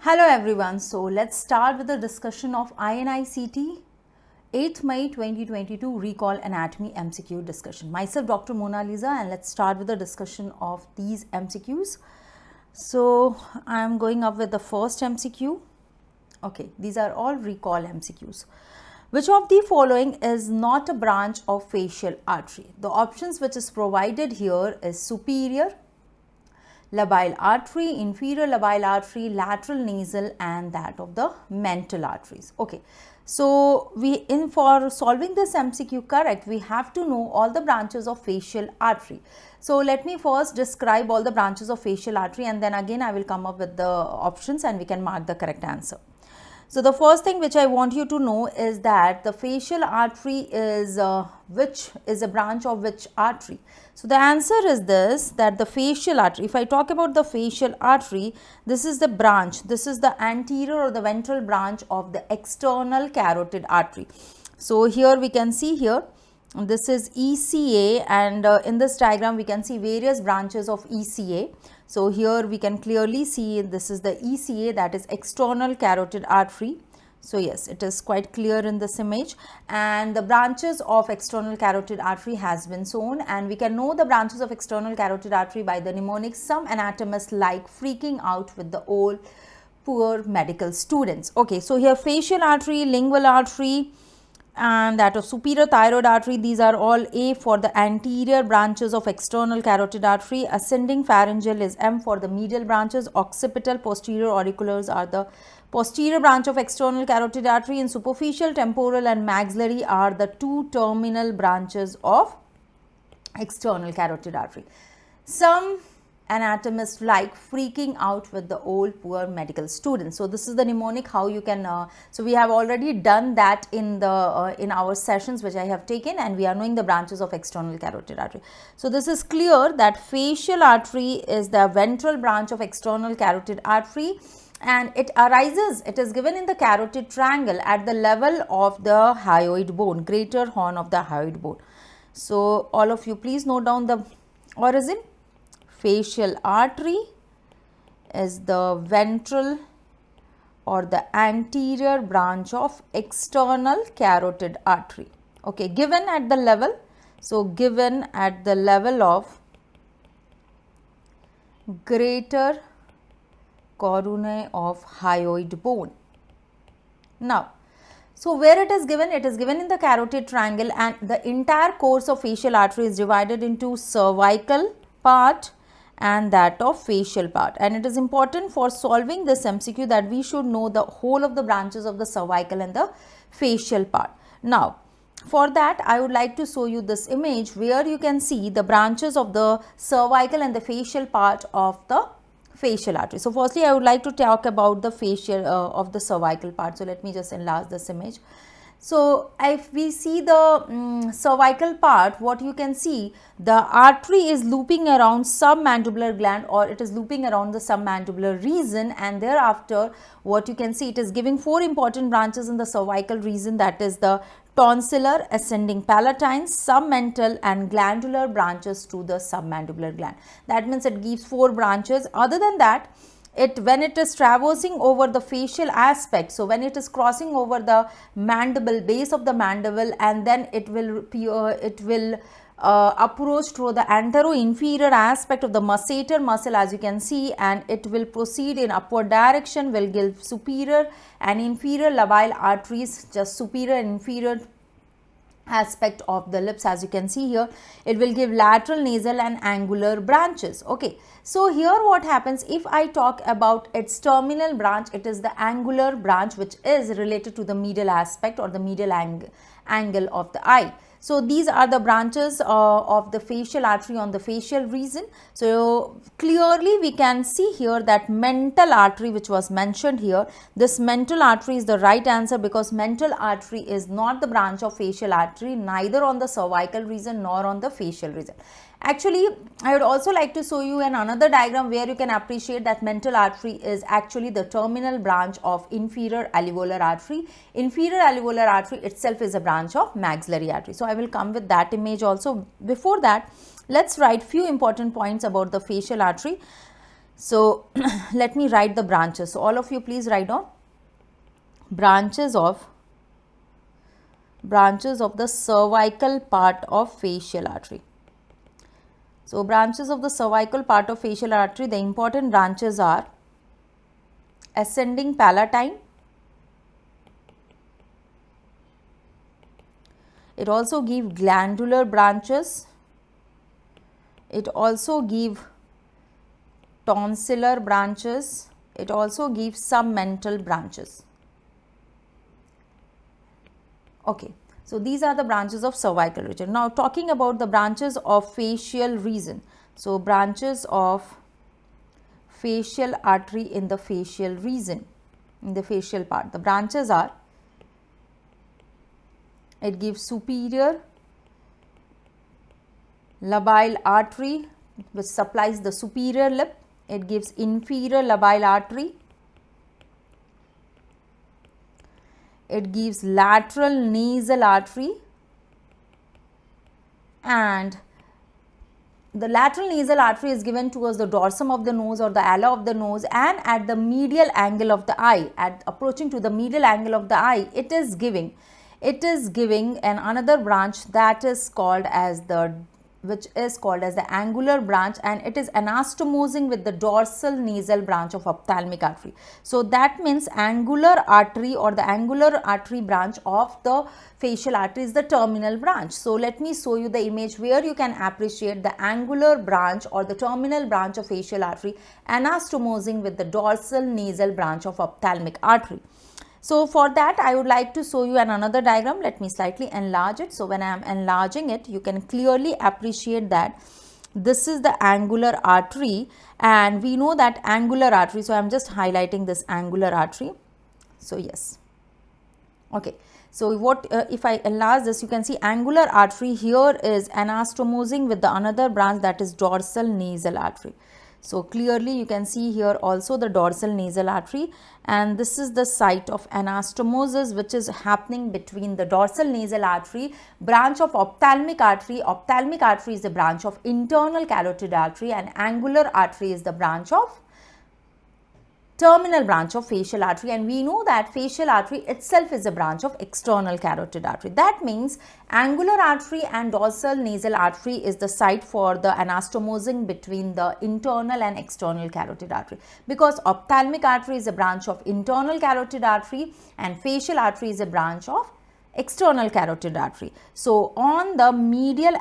Hello everyone, so let's start with the discussion of INI-CET 8th May 2022 Recall Anatomy MCQ discussion. Myself Dr Monalisa, and let's start with the discussion of these MCQs. So I am going up with the first MCQ. Okay, these are all recall MCQs. Which of the following is not a branch of facial artery? The options which is provided here is superior labile artery, inferior labile artery, lateral nasal, and that of the mental arteries. Okay, so for solving this MCQ correct, we have to know all the branches of facial artery. So let me first describe all the branches of facial artery, and then again I will come up with the options and we can mark the correct answer. So the first thing which I want you to know is that the facial artery is which is a branch of which artery. So the answer is this, that the facial artery, if I talk about the facial artery, this is the branch, this is the anterior or the ventral branch of the external carotid artery. So here we can see here, this is ECA, and in this diagram we can see various branches of ECA. So here we can clearly see this is the ECA, that is external carotid artery. So yes, it is quite clear in this image, and the branches of external carotid artery has been shown, and we can know the branches of external carotid artery by the mnemonic. Some anatomists like freaking out with the old poor medical students. Okay, so here facial artery, lingual artery, and that of superior thyroid artery, these are all A for the anterior branches of external carotid artery. Ascending pharyngeal is M for the medial branches. Occipital posterior auriculars are the posterior branch of external carotid artery, and superficial temporal and maxillary are the two terminal branches of external carotid artery. Some anatomists like freaking out with the old poor medical students. So this is the mnemonic how you can so we have already done that in the in our sessions which I have taken, and we are knowing the branches of external carotid artery. So this is clear that facial artery is the ventral branch of external carotid artery, and it arises, it is given in the carotid triangle at the level of the hyoid bone, greater horn of the hyoid bone. So all of you please note down the origin. Facial artery is the ventral or the anterior branch of external carotid artery. Okay, given at the level, so given at the level of greater coronae of hyoid bone. Now, so where it is given in the carotid triangle, and the entire course of facial artery is divided into cervical part and that of facial part, and it is important for solving this MCQ that we should know the whole of the branches of the cervical and the facial part. Now for that I would like to show you this image where you can see the branches of the cervical and the facial part of the facial artery. So firstly I would like to talk about the facial of the cervical part. So let me just enlarge this image. So if we see the cervical part, what you can see, the artery is looping around submandibular gland, or it is looping around the submandibular region, and thereafter what you can see, it is giving four important branches in the cervical region, that is the tonsillar, ascending palatine, submental, and glandular branches to the submandibular gland. That means it gives four branches. Other than that, when it is traversing over the facial aspect, so when it is crossing over the mandible, base of the mandible, and then it will approach through the antero-inferior aspect of the masseter muscle, as you can see, and it will proceed in upward direction, will give superior and inferior labile arteries, just superior and inferior aspect of the lips, as you can see here. It will give lateral, nasal, and angular branches. Okay, so here what happens, if I talk about its terminal branch, it is the angular branch which is related to the medial aspect or the medial angle of the eye. So these are the branches of the facial artery on the facial region. So clearly we can see here that mental artery which was mentioned here, this mental artery is the right answer, because mental artery is not the branch of facial artery, neither on the cervical region nor on the facial region. Actually, I would also like to show you another diagram where you can appreciate that mental artery is actually the terminal branch of inferior alveolar artery. Inferior alveolar artery itself is a branch of maxillary artery. So I will come with that image also. Before that, let's write few important points about the facial artery. So let me write the branches. So all of you please write down branches of the cervical part of facial artery. So branches of the cervical part of facial artery, the important branches are ascending palatine. It also gives glandular branches. It also gives tonsillar branches. It also gives some mental branches. Okay, so these are the branches of cervical region. Now talking about the branches of facial region. So branches of facial artery in the facial region, in the facial part. The branches are, it gives superior labile artery which supplies the superior lip. It gives inferior labile artery. It gives lateral nasal artery, and the lateral nasal artery is given towards the dorsum of the nose or the ala of the nose, and at the medial angle of the eye, at approaching to the medial angle of the eye, it is giving another branch that is called as the angular branch, and it is anastomosing with the dorsal nasal branch of ophthalmic artery. So that means angular artery or the angular artery branch of the facial artery is the terminal branch. So let me show you the image where you can appreciate the angular branch or the terminal branch of facial artery anastomosing with the dorsal nasal branch of ophthalmic artery. So for that I would like to show you another diagram. Let me slightly enlarge it. So when I am enlarging it, you can clearly appreciate that this is the angular artery, and we know that angular artery. So I am just highlighting this angular artery. So yes. Okay. So what if I enlarge this, you can see angular artery here is anastomosing with the another branch, that is dorsal nasal artery. So clearly you can see here also the dorsal nasal artery, and this is the site of anastomosis which is happening between the dorsal nasal artery branch of ophthalmic artery. Ophthalmic artery is the branch of internal carotid artery, and angular artery is the branch of terminal branch of facial artery, and we know that facial artery itself is a branch of external carotid artery. That means angular artery and dorsal nasal artery is the site for the anastomosing between the internal and external carotid artery, because ophthalmic artery is a branch of internal carotid artery and facial artery is a branch of external carotid artery. So on the medial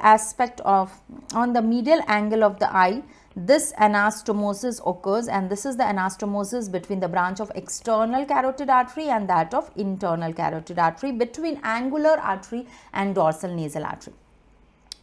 angle of the eye, this anastomosis occurs, and this is the anastomosis between the branch of external carotid artery and that of internal carotid artery, between angular artery and dorsal nasal artery.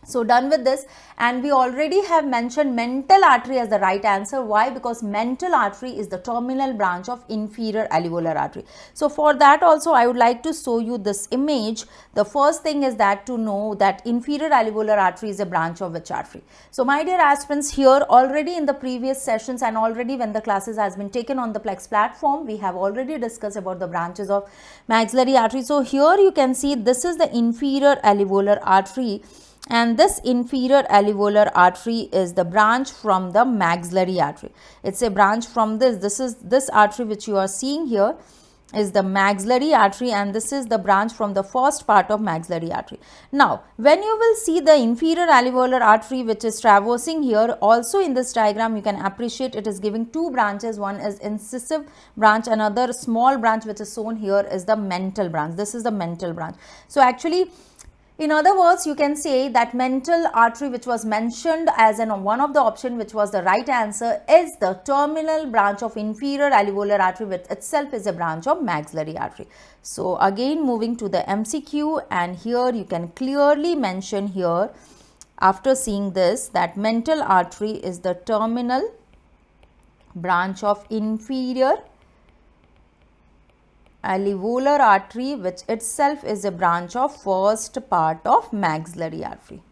So done with this, and we already have mentioned mental artery as the right answer. Why? Because mental artery is the terminal branch of inferior alveolar artery. So for that also I would like to show you this image. The first thing is that to know that inferior alveolar artery is a branch of which artery. So my dear aspirants, here already in the previous sessions and already when the classes has been taken on the Plex platform, we have already discussed about the branches of maxillary artery. So here you can see this is the inferior alveolar artery, and this inferior alveolar artery is the branch from the maxillary artery. It's a branch from this artery which you are seeing here is the maxillary artery, and this is the branch from the first part of maxillary artery. Now when you will see the inferior alveolar artery which is traversing here, also in this diagram you can appreciate it is giving two branches. One is incisive branch, another small branch which is shown here is the mental branch. This is the mental branch. So actually, in other words, you can say that mental artery which was mentioned as one of the option which was the right answer is the terminal branch of inferior alveolar artery, which itself is a branch of maxillary artery. So again moving to the MCQ, and here you can clearly mention here after seeing this that mental artery is the terminal branch of inferior alveolar artery, which itself is a branch of first part of maxillary artery.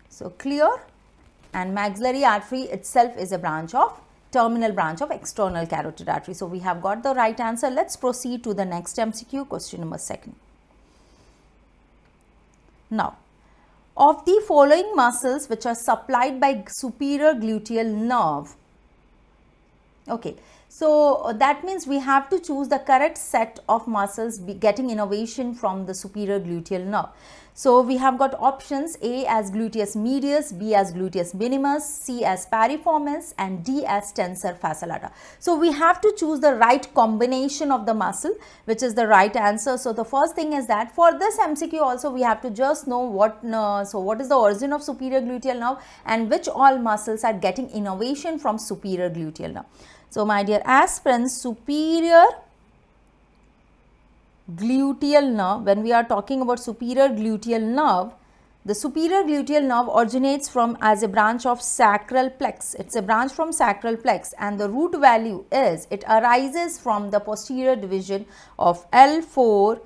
So clear? And maxillary artery itself is a branch of terminal branch of external carotid artery. So we have got the right answer. Let's proceed to the next MCQ, question number 2. Now, of the following muscles which are supplied by superior gluteal nerve, Okay, so that means we have to choose the correct set of muscles getting innervation from the superior gluteal nerve. So we have got options: A as gluteus medius, B as gluteus minimus, C as piriformis, and D as tensor fascia lata. So we have to choose the right combination of the muscle, which is the right answer. So the first thing is that for this MCQ also we have to just know what is the origin of superior gluteal nerve and which all muscles are getting innervation from superior gluteal nerve. So my dear aspirants, superior gluteal nerve, when we are talking about superior gluteal nerve, the superior gluteal nerve originates from as a branch of sacral plex. It's a branch from sacral plex, and the root value is, it arises from the posterior division of L4,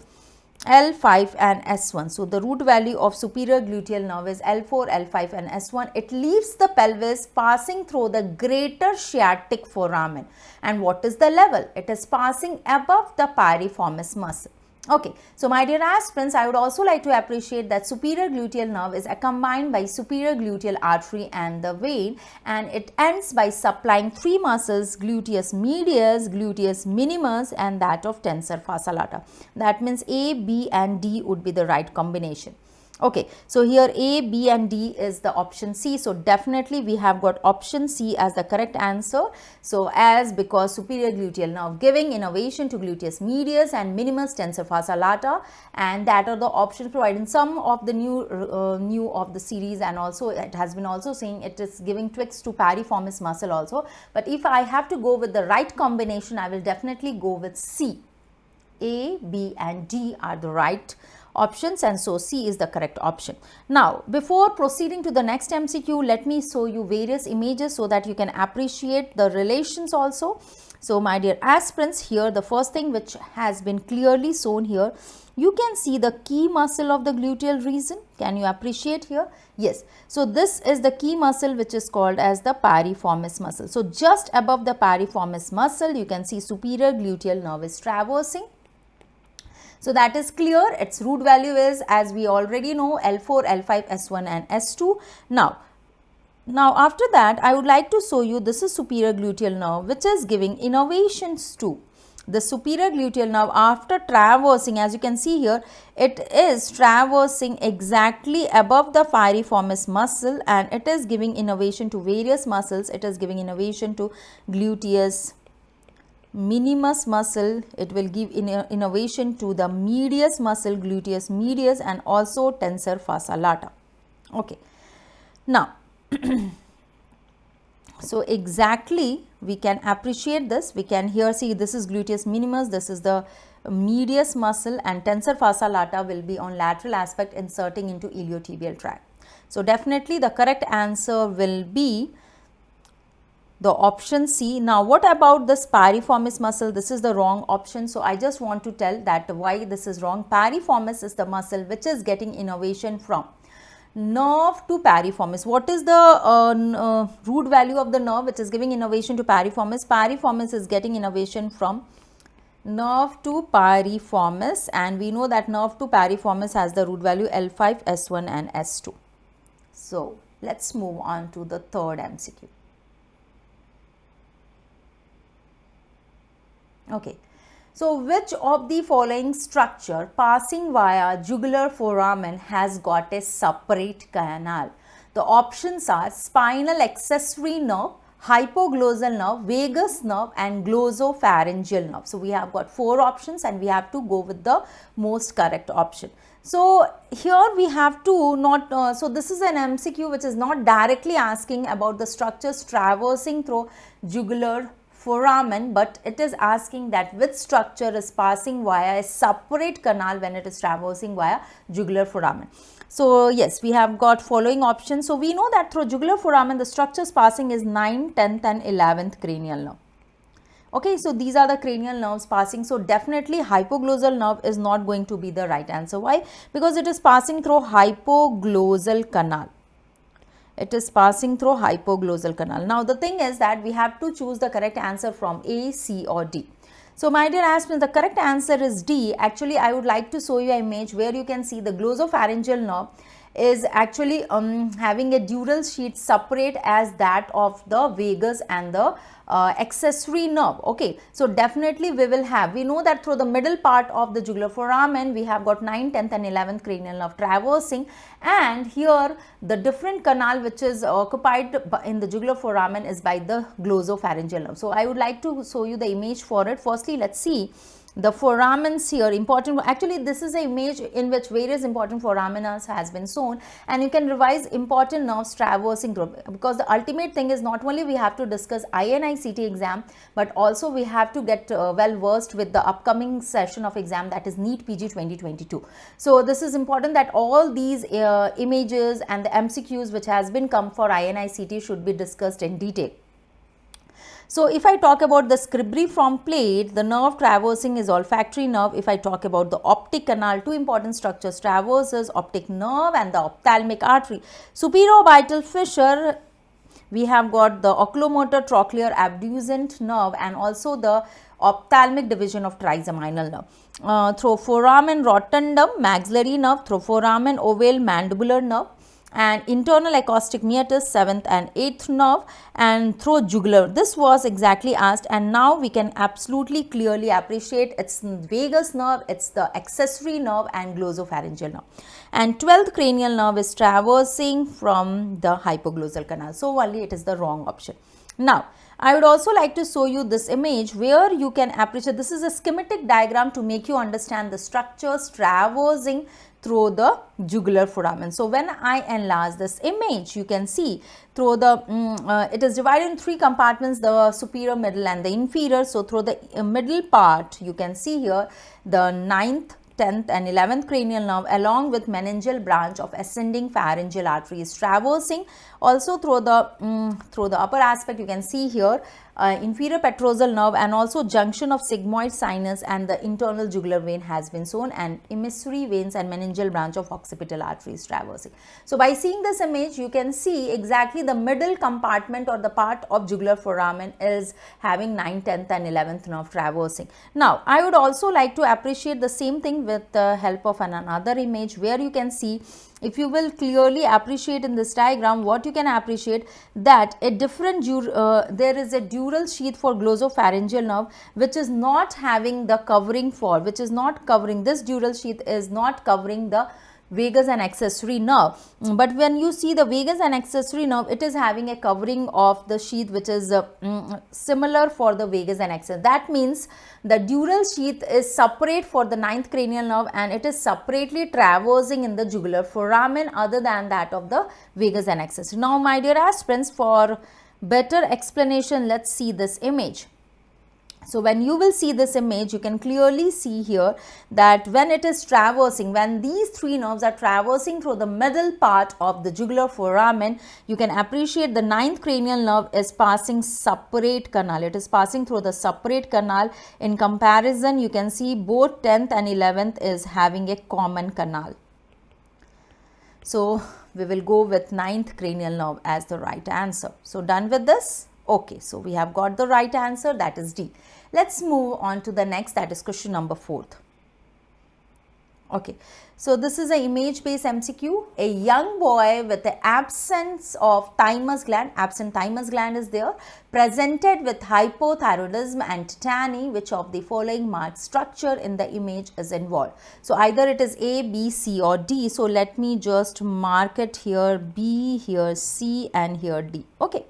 L5 and S1. So the root value of superior gluteal nerve is L4, L5 and S1. It leaves the pelvis passing through the greater sciatic foramen. And what is the level? It is passing above the piriformis muscle. Okay, so my dear aspirants, I would also like to appreciate that superior gluteal nerve is combined by superior gluteal artery and the vein, and it ends by supplying three muscles: gluteus medius, gluteus minimus and that of tensor fascia lata. That means A, B and D would be the right combination. Okay, so here A, B and D is the option C. So definitely we have got option C as the correct answer. So because superior gluteal nerve giving innervation to gluteus medius and minimus tensor fascia lata, and that are the options provided in some of the new of the series, and also it has been also saying it is giving tweaks to piriformis muscle also. But if I have to go with the right combination, I will definitely go with C. A, B and D are the right options, and so C is the correct option. Now, before proceeding to the next MCQ, let me show you various images so that you can appreciate the relations also. So my dear aspirants, here the first thing which has been clearly shown here, you can see the key muscle of the gluteal region. Can you appreciate here? Yes. So this is the key muscle which is called as the piriformis muscle. So just above the piriformis muscle, you can see superior gluteal nerve is traversing. So that is clear. Its root value is, as we already know, L4, L5, S1 and S2. Now after that, I would like to show you, this is superior gluteal nerve which is giving innervations to the superior gluteal nerve after traversing. As you can see here, it is traversing exactly above the piriformis muscle, and it is giving innervation to various muscles. It is giving innervation to gluteus minimus muscle, it will give innervation to the medius muscle, gluteus medius, and also tensor fascia lata. Okay, now so exactly we can appreciate this. We can here see this is gluteus minimus, this is the medius muscle, and tensor fascia lata will be on lateral aspect inserting into iliotibial tract. So definitely the correct answer will be the option C. Now what about this piriformis muscle? This is the wrong option. So I just want to tell that why this is wrong. Piriformis is the muscle which is getting innervation from nerve to piriformis. What is the root value of the nerve which is giving innervation to piriformis? Piriformis is getting innervation from nerve to piriformis, and we know that nerve to piriformis has the root value L5, S1 and S2. So let's move on to the third MCQ. Okay, so which of the following structure passing via jugular foramen has got a separate canal? The options are spinal accessory nerve, hypoglossal nerve, vagus nerve and glossopharyngeal nerve. So we have got four options and we have to go with the most correct option. So here we have to not, so this is an MCQ which is not directly asking about the structures traversing through jugular foramen, but it is asking that which structure is passing via a separate canal when it is traversing via jugular foramen. So yes, we have got following options. So we know that through jugular foramen the structures passing is 9th, 10th and 11th cranial nerve. Okay, so these are the cranial nerves passing. So definitely hypoglossal nerve is not going to be the right answer. Why? Because it is passing through hypoglossal canal. It is passing through hypoglossal canal. Now the thing is that we have to choose the correct answer from A, C or D. So my dear aspirants, the correct answer is D. Actually, I would like to show you an image where you can see the glossopharyngeal nerve is actually having a dural sheath separate as that of the vagus and the accessory nerve. Okay, so definitely we will have, we know that through the middle part of the jugular foramen we have got 9th, 10th and 11th cranial nerve traversing, and here the different canal which is occupied in the jugular foramen is by the glossopharyngeal nerve. So I would like to show you the image for it. Firstly, let's see the foramens here. Important, actually this is an image in which various important foramina has been shown, and you can revise important nerves traversing through, because the ultimate thing is not only we have to discuss INI-CET exam, but also we have to get well versed with the upcoming session of exam, that is NEET-PG 2022. So this is important that all these images and the MCQs which has been come for INI-CET should be discussed in detail. So if I talk about the scribriform plate, the nerve traversing is olfactory nerve. If I talk about the optic canal, two important structures traverses, optic nerve and the ophthalmic artery. Superior orbital fissure, we have got the oculomotor trochlear abducent nerve and also the ophthalmic division of trigeminal nerve. Through foramen rotundum, maxillary nerve, through foramen ovale mandibular nerve, and internal acoustic meatus, 7th and 8th nerve, and through jugular. This was exactly asked, and now we can absolutely clearly appreciate it's vagus nerve, it's the accessory nerve and glossopharyngeal nerve. And 12th cranial nerve is traversing from the hypoglossal canal. So only it is the wrong option. Now, I would also like to show you this image where you can appreciate, this is a schematic diagram to make you understand the structures traversing through the jugular foramen. So when I enlarge this image, you can see through the, it is divided in three compartments, the superior, middle and the inferior. So through the middle part, you can see here the 9th, 10th and 11th cranial nerve along with meningeal branch of ascending pharyngeal artery is traversing. Also through the upper aspect, you can see here inferior petrosal nerve and also junction of sigmoid sinus and the internal jugular vein has been shown, and emissary veins and meningeal branch of occipital artery is traversing. So by seeing this image, you can see exactly the middle compartment or the part of jugular foramen is having 9th, 10th and 11th nerve traversing. Now, I would also like to appreciate the same thing with the help of another image where you can see, if you will clearly appreciate in this diagram, what you can appreciate that a different there is a dural sheath for glossopharyngeal nerve which is not having the covering for, which is not covering, this dural sheath is not covering the vagus and accessory nerve. But when you see the vagus and accessory nerve, it is having a covering of the sheath which is similar for the vagus and accessory. That means the dural sheath is separate for the 9th cranial nerve and it is separately traversing in the jugular foramen other than that of the vagus and accessory. Now, my dear aspirants, for better explanation, let's see this image. So when you will see this image, you can clearly see here that when it is traversing, when these three nerves are traversing through the middle part of the jugular foramen, you can appreciate the 9th cranial nerve is passing separate canal. It is passing through the separate canal. In comparison, you can see both 10th and 11th is having a common canal. So we will go with 9th cranial nerve as the right answer. So done with this? Okay, so we have got the right answer, that is D. Let's move on to the next, that is question number 4. Okay, so this is an image based MCQ. A young boy with the absence of thymus gland, absent thymus gland is there, presented with hypothyroidism and tetany. Which of the following marked structure in the image is involved? So either it is A, B, C or D. So let me just mark it here, B, here C and here D. Okay.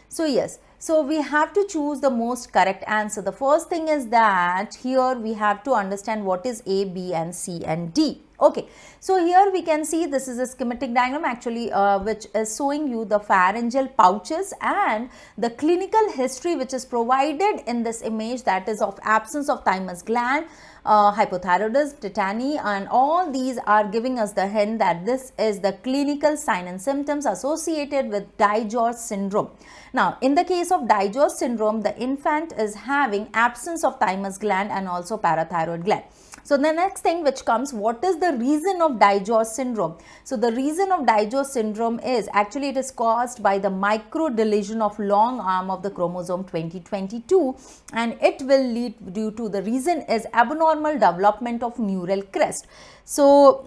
So yes, so we have to choose the most correct answer. The first thing is that here we have to understand what is A, B and C and D. Okay, so here we can see this is a schematic diagram actually which is showing you the pharyngeal pouches and the clinical history which is provided in this image, that is of absence of thymus gland, hypothyroidism, tetany, and all these are giving us the hint that this is the clinical sign and symptoms associated with DiGeorge syndrome. Now, in the case of DiGeorge syndrome, the infant is having absence of thymus gland and also parathyroid gland. So the next thing which comes, what is the reason of DiGeorge syndrome? So the reason of DiGeorge syndrome is actually it is caused by the micro deletion of long arm of the chromosome 2022, and it will lead due to the reason is abnormal development of neural crest. So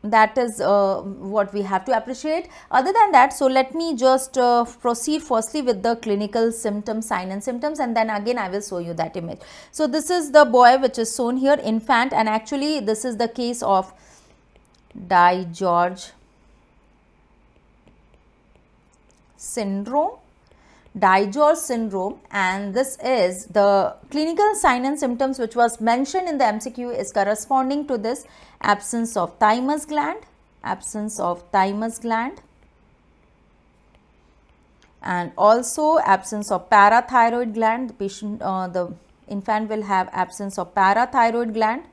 That is what we have to appreciate. Other than that, so let me just proceed firstly with the clinical symptoms, sign and symptoms, and then again I will show you that image. So this is the boy which is shown here, infant, and actually this is the case of DiGeorge syndrome. DiGeorge syndrome, and this is the clinical sign and symptoms which was mentioned in the MCQ is corresponding to this: absence of thymus gland, and also absence of parathyroid gland. The patient, the infant will have absence of parathyroid gland.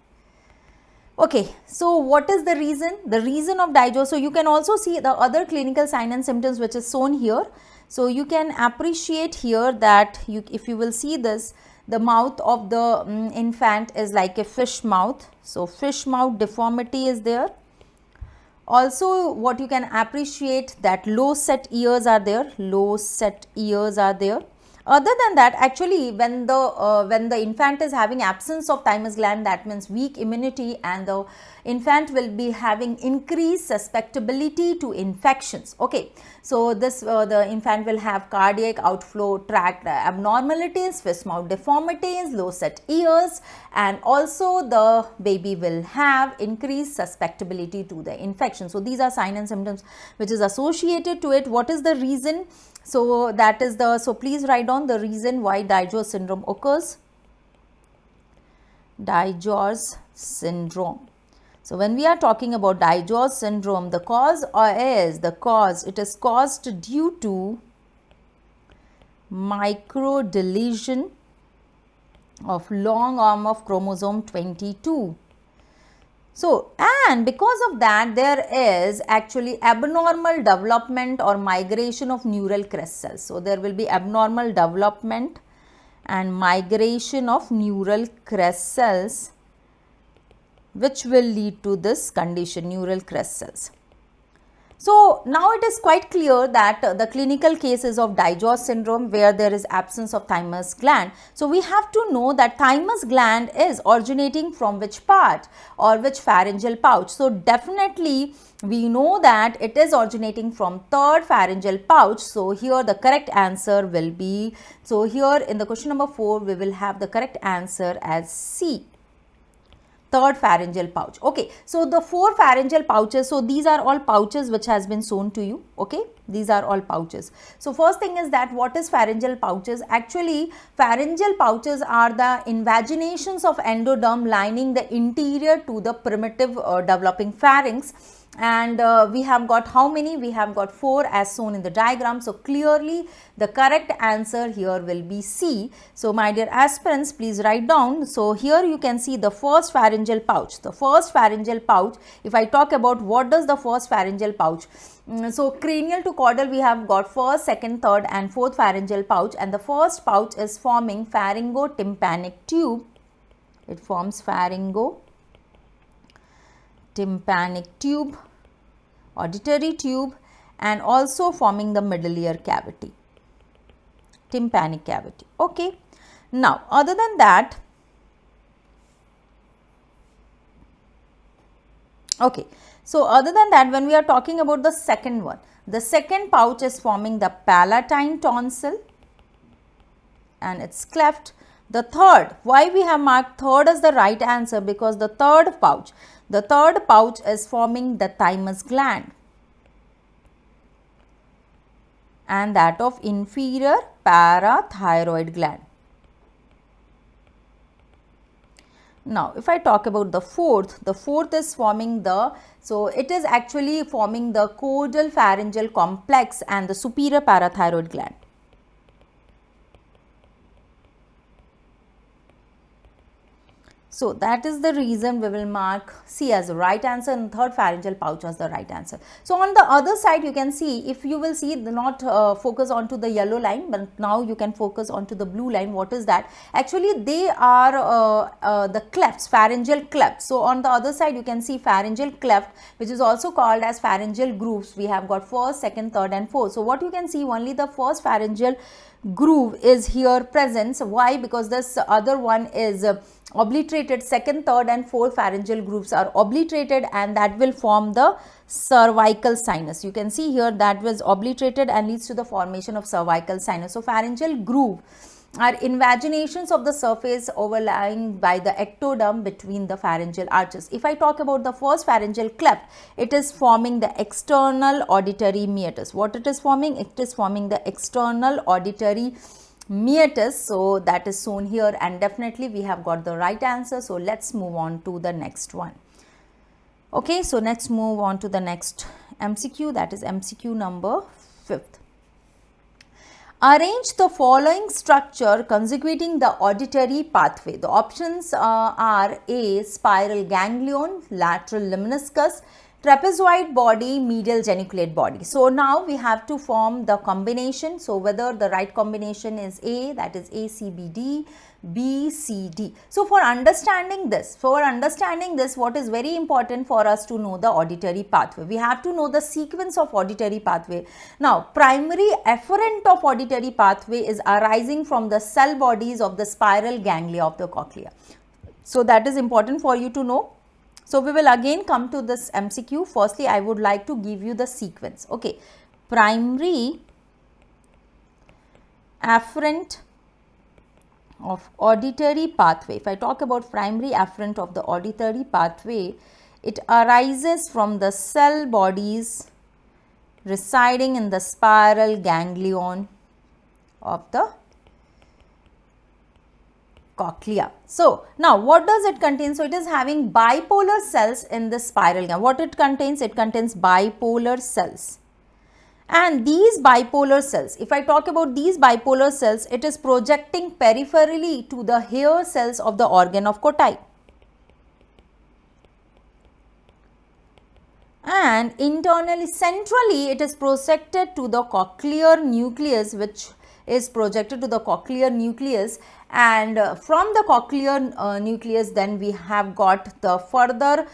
Okay, so what is the reason? The reason of DiGeorge, so you can also see the other clinical sign and symptoms which is shown here. So you can appreciate here that if you will see this, the mouth of the infant is like a fish mouth. So fish mouth deformity is there. Also what you can appreciate that low set ears are there, Other than that, actually when the infant is having absence of thymus gland, that means weak immunity, and the infant will be having increased susceptibility to infections. Okay, so this the infant will have cardiac outflow tract abnormalities, fish mouth deformities, low set ears, and also the baby will have increased susceptibility to the infection. So these are signs and symptoms which is associated to it. What is the reason? So that is the, so please write down the reason why DiGeorge syndrome occurs. DiGeorge syndrome. So when we are talking about DiGeorge syndrome, the cause it is caused due to microdeletion of long arm of chromosome 22. So, and because of that, there is actually abnormal development or migration of neural crest cells. So, there will be abnormal development and migration of neural crest cells, which will lead to this condition, neural crest cells. So now it is quite clear that the clinical cases of DiGeorge syndrome where there is absence of thymus gland. So we have to know that thymus gland is originating from which part or which pharyngeal pouch. So definitely we know that it is originating from third pharyngeal pouch. So here the correct answer will be, so here in the question number 4 we will have the correct answer as C. Third pharyngeal pouch. Okay, so the 4 pharyngeal pouches, so these are all pouches which has been shown to you. Okay, these are all pouches. So first thing is that what is pharyngeal pouches? Actually pharyngeal pouches are the invaginations of endoderm lining the interior to the primitive developing pharynx. And we have got how many? We have got 4 as shown in the diagram. So clearly the correct answer here will be C. So my dear aspirants, please write down. So here you can see the first pharyngeal pouch. The first pharyngeal pouch, if I talk about what does the first pharyngeal pouch, so cranial to caudal we have got first, second, third and fourth pharyngeal pouch, and the first pouch is forming pharyngotympanic tube. It forms pharyngotympanic tube, auditory tube, and also forming the middle ear cavity, tympanic cavity. Okay, now other than that, okay, so other than that, when we are talking about the second one, the second pouch is forming the palatine tonsil and it's cleft. The third, why we have marked third as the right answer? Because the third pouch is forming the thymus gland and that of inferior parathyroid gland. Now, if I talk about the fourth is forming the, so it is actually forming the caudal pharyngeal complex and the superior parathyroid gland. So that is the reason we will mark C as the right answer and third pharyngeal pouch as the right answer. So on the other side you can see, if you will see, not focus onto the yellow line, but now you can focus onto the blue line. What is that? Actually they are the clefts, pharyngeal clefts. So on the other side you can see pharyngeal cleft, which is also called as pharyngeal grooves. We have got first, second, third and fourth. So what you can see, only the first pharyngeal groove is here present. So why? Because this other one is obliterated, second, third and fourth pharyngeal grooves are obliterated, and that will form the cervical sinus. You can see here that was obliterated and leads to the formation of cervical sinus. So pharyngeal groove are invaginations of the surface overlying by the ectoderm between the pharyngeal arches. If I talk about the first pharyngeal cleft, it is forming the external auditory meatus. What it is forming? It is forming the external auditory meatus. So that is shown here, and definitely we have got the right answer. So let's move on to the next one. Okay, so let's move on to the next MCQ, that is MCQ number 5. Arrange the following structure consecuting the auditory pathway. The options are A. Spiral ganglion, lateral lemniscus, trapezoid body, medial geniculate body. So now we have to form the combination. So whether the right combination is A, that is ACBD, B, C, D. So for understanding this, what is very important for us to know the auditory pathway. We have to know the sequence of auditory pathway. Now, primary efferent of auditory pathway is arising from the cell bodies of the spiral ganglia of the cochlea. So that is important for you to know. So we will again come to this MCQ. Firstly, I would like to give you the sequence. Okay, primary afferent of auditory pathway. If I talk about primary afferent of the auditory pathway, it arises from the cell bodies residing in the spiral ganglion of the cochlea. So now what does it contain? So it is having bipolar cells in the spiral ganglion. What it contains? It contains bipolar cells. And these bipolar cells, if I talk about these bipolar cells, it is projecting peripherally to the hair cells of the organ of Corti. And internally, centrally, it is projected to the cochlear nucleus, which is projected to the cochlear nucleus, and from the cochlear nucleus, then we have got the further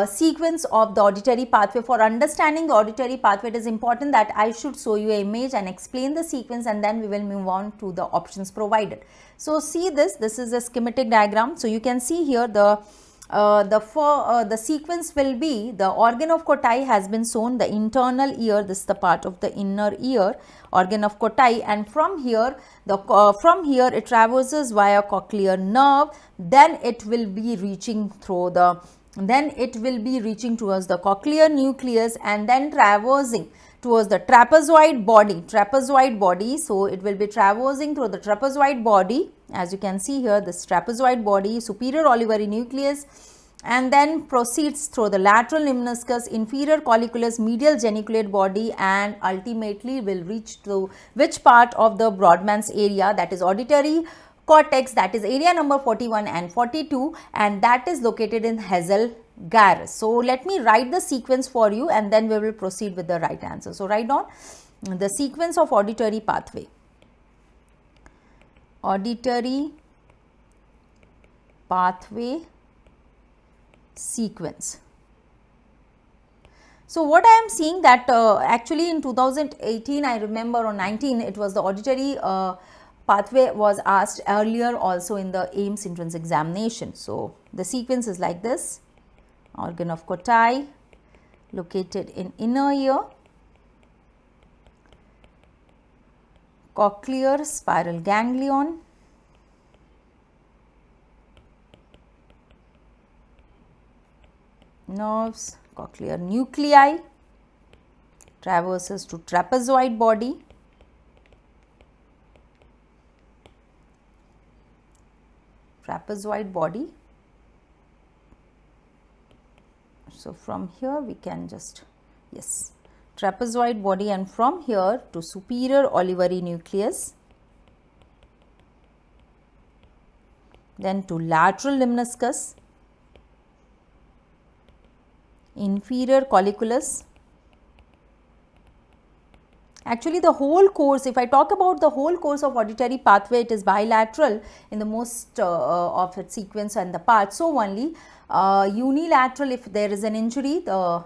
sequence of the auditory pathway. For understanding the auditory pathway, it is important that I should show you an image and explain the sequence, and then we will move on to the options provided. So see this is a schematic diagram. So you can see here the sequence will be the organ of Corti has been shown, the internal ear, this is the part of the inner ear, organ of Corti, and from here it traverses via cochlear nerve, then it will be reaching towards the cochlear nucleus, and then traversing towards the trapezoid body. So it will be traversing through the trapezoid body, as you can see here, this trapezoid body, superior olivary nucleus, and then proceeds through the lateral lemniscus, inferior coliculus, medial geniculate body, and ultimately will reach to which part of the Brodmann's area, that is auditory cortex, that is area number 41 and 42, and that is located in hazel gyrus. So let me write the sequence for you, and then we will proceed with the right answer. So write down the sequence of auditory pathway. Auditory pathway sequence. So what I am seeing that actually in 2018, I remember, or 19, it was the auditory pathway was asked earlier also in the AIIMS entrance examination. So the sequence is like this: organ of Corti located in inner ear, cochlear spiral ganglion, nerves, cochlear nuclei, traverses to trapezoid body, So from here we can just, yes, trapezoid body, and from here to superior olivary nucleus, then to lateral lemniscus, inferior coliculus. Actually the whole course, if I talk about the whole course of auditory pathway, it is bilateral in the most of its sequence and the parts. So only unilateral, if there is an injury, the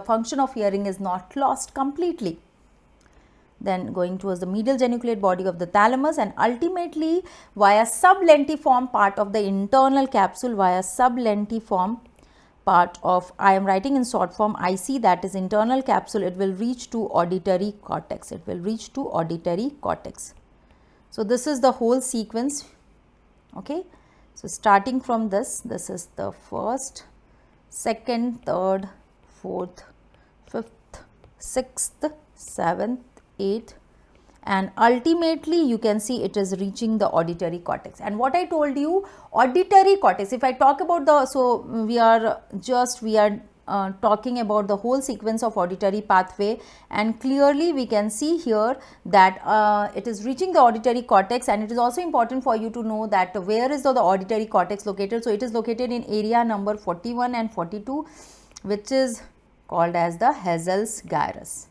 function of hearing is not lost completely. then going towards the medial geniculate body of the thalamus, and ultimately via sublentiform part of the internal capsule, via sublentiform part of, I am writing in short form IC, that is internal capsule, it will reach to auditory cortex. It will reach to auditory cortex. So this is the whole sequence. Okay. So starting from this is the first, second, third, fourth, fifth, sixth, seventh, eighth, and ultimately you can see it is reaching the auditory cortex. And what I told you, auditory cortex, if I talk about the, so we are talking about the whole sequence of auditory pathway, and clearly we can see here that it is reaching the auditory cortex. And it is also important for you to know that where is the auditory cortex located. So it is located in area number 41 and 42, which is called as the Hazel's gyrus.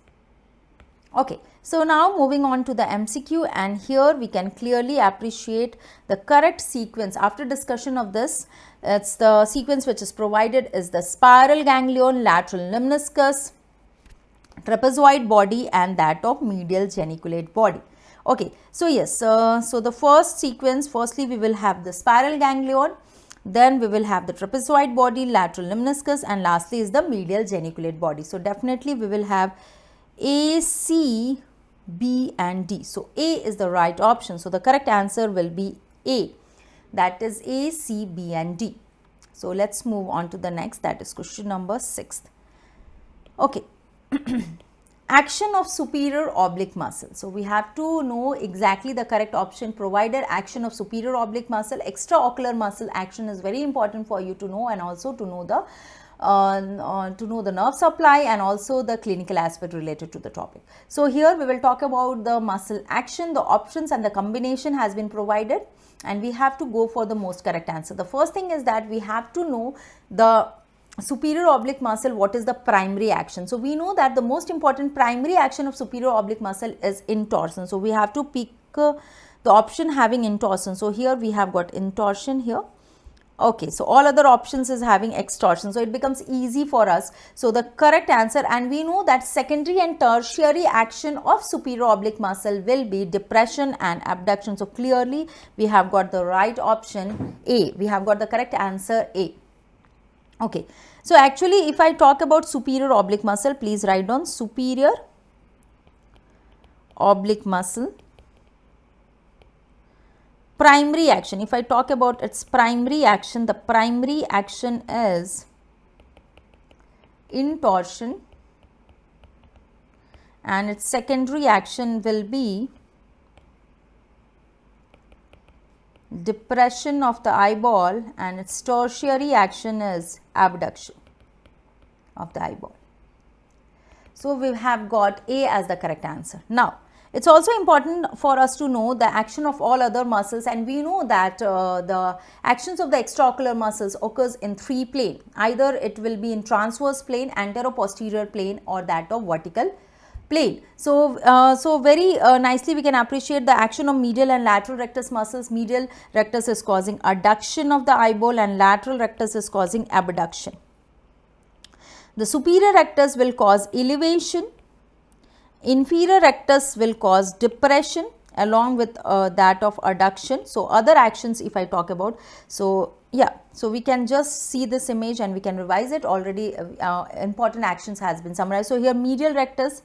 Okay, so now moving on to the MCQ, and here we can clearly appreciate the correct sequence. After discussion of this, it's the sequence which is provided is the spiral ganglion, lateral lemniscus, trapezoid body, and that of medial geniculate body. Okay, so yes, so the first sequence, firstly we will have the spiral ganglion, then we will have the trapezoid body, lateral lemniscus, and lastly is the medial geniculate body. So definitely we will have A, C, B and D. So A is the right option. So the correct answer will be A, that is A, C, B and D. So let's move on to the next, that is question number 6. Okay. Action of superior oblique muscle. So we have to know exactly the correct option provided. Action of superior oblique muscle, extraocular muscle action is very important for you to know, and also to know the nerve supply and also the clinical aspect related to the topic. So here we will talk about the muscle action, the options and the combination has been provided, and we have to go for the most correct answer. The first thing is that we have to know the superior oblique muscle, what is the primary action. So we know that the most important primary action of superior oblique muscle is intorsion. So we have to pick the option having intorsion. So here we have got intorsion here. Okay, so all other options is having extorsion, so it becomes easy for us. So the correct answer, and we know that secondary and tertiary action of superior oblique muscle will be depression and abduction. So clearly we have got the right option A. We have got the correct answer A. Okay, so actually if I talk about superior oblique muscle, please write down superior oblique muscle. Primary action, if I talk about its primary action, the primary action is intorsion, and its secondary action will be depression of the eyeball, and its tertiary action is abduction of the eyeball. So we have got A as the correct answer. Now it's also important for us to know the action of all other muscles, and we know that the actions of the extraocular muscles occurs in 3 planes. Either it will be in transverse plane, antero-posterior plane, or that of vertical plane. So, very nicely we can appreciate the action of medial and lateral rectus muscles. Medial rectus is causing adduction of the eyeball, and lateral rectus is causing abduction. The superior rectus will cause elevation. Inferior rectus will cause depression along with that of adduction. So other actions if I talk about, so yeah, so we can just see this image and we can revise it. Already important actions has been summarized. So here medial rectus,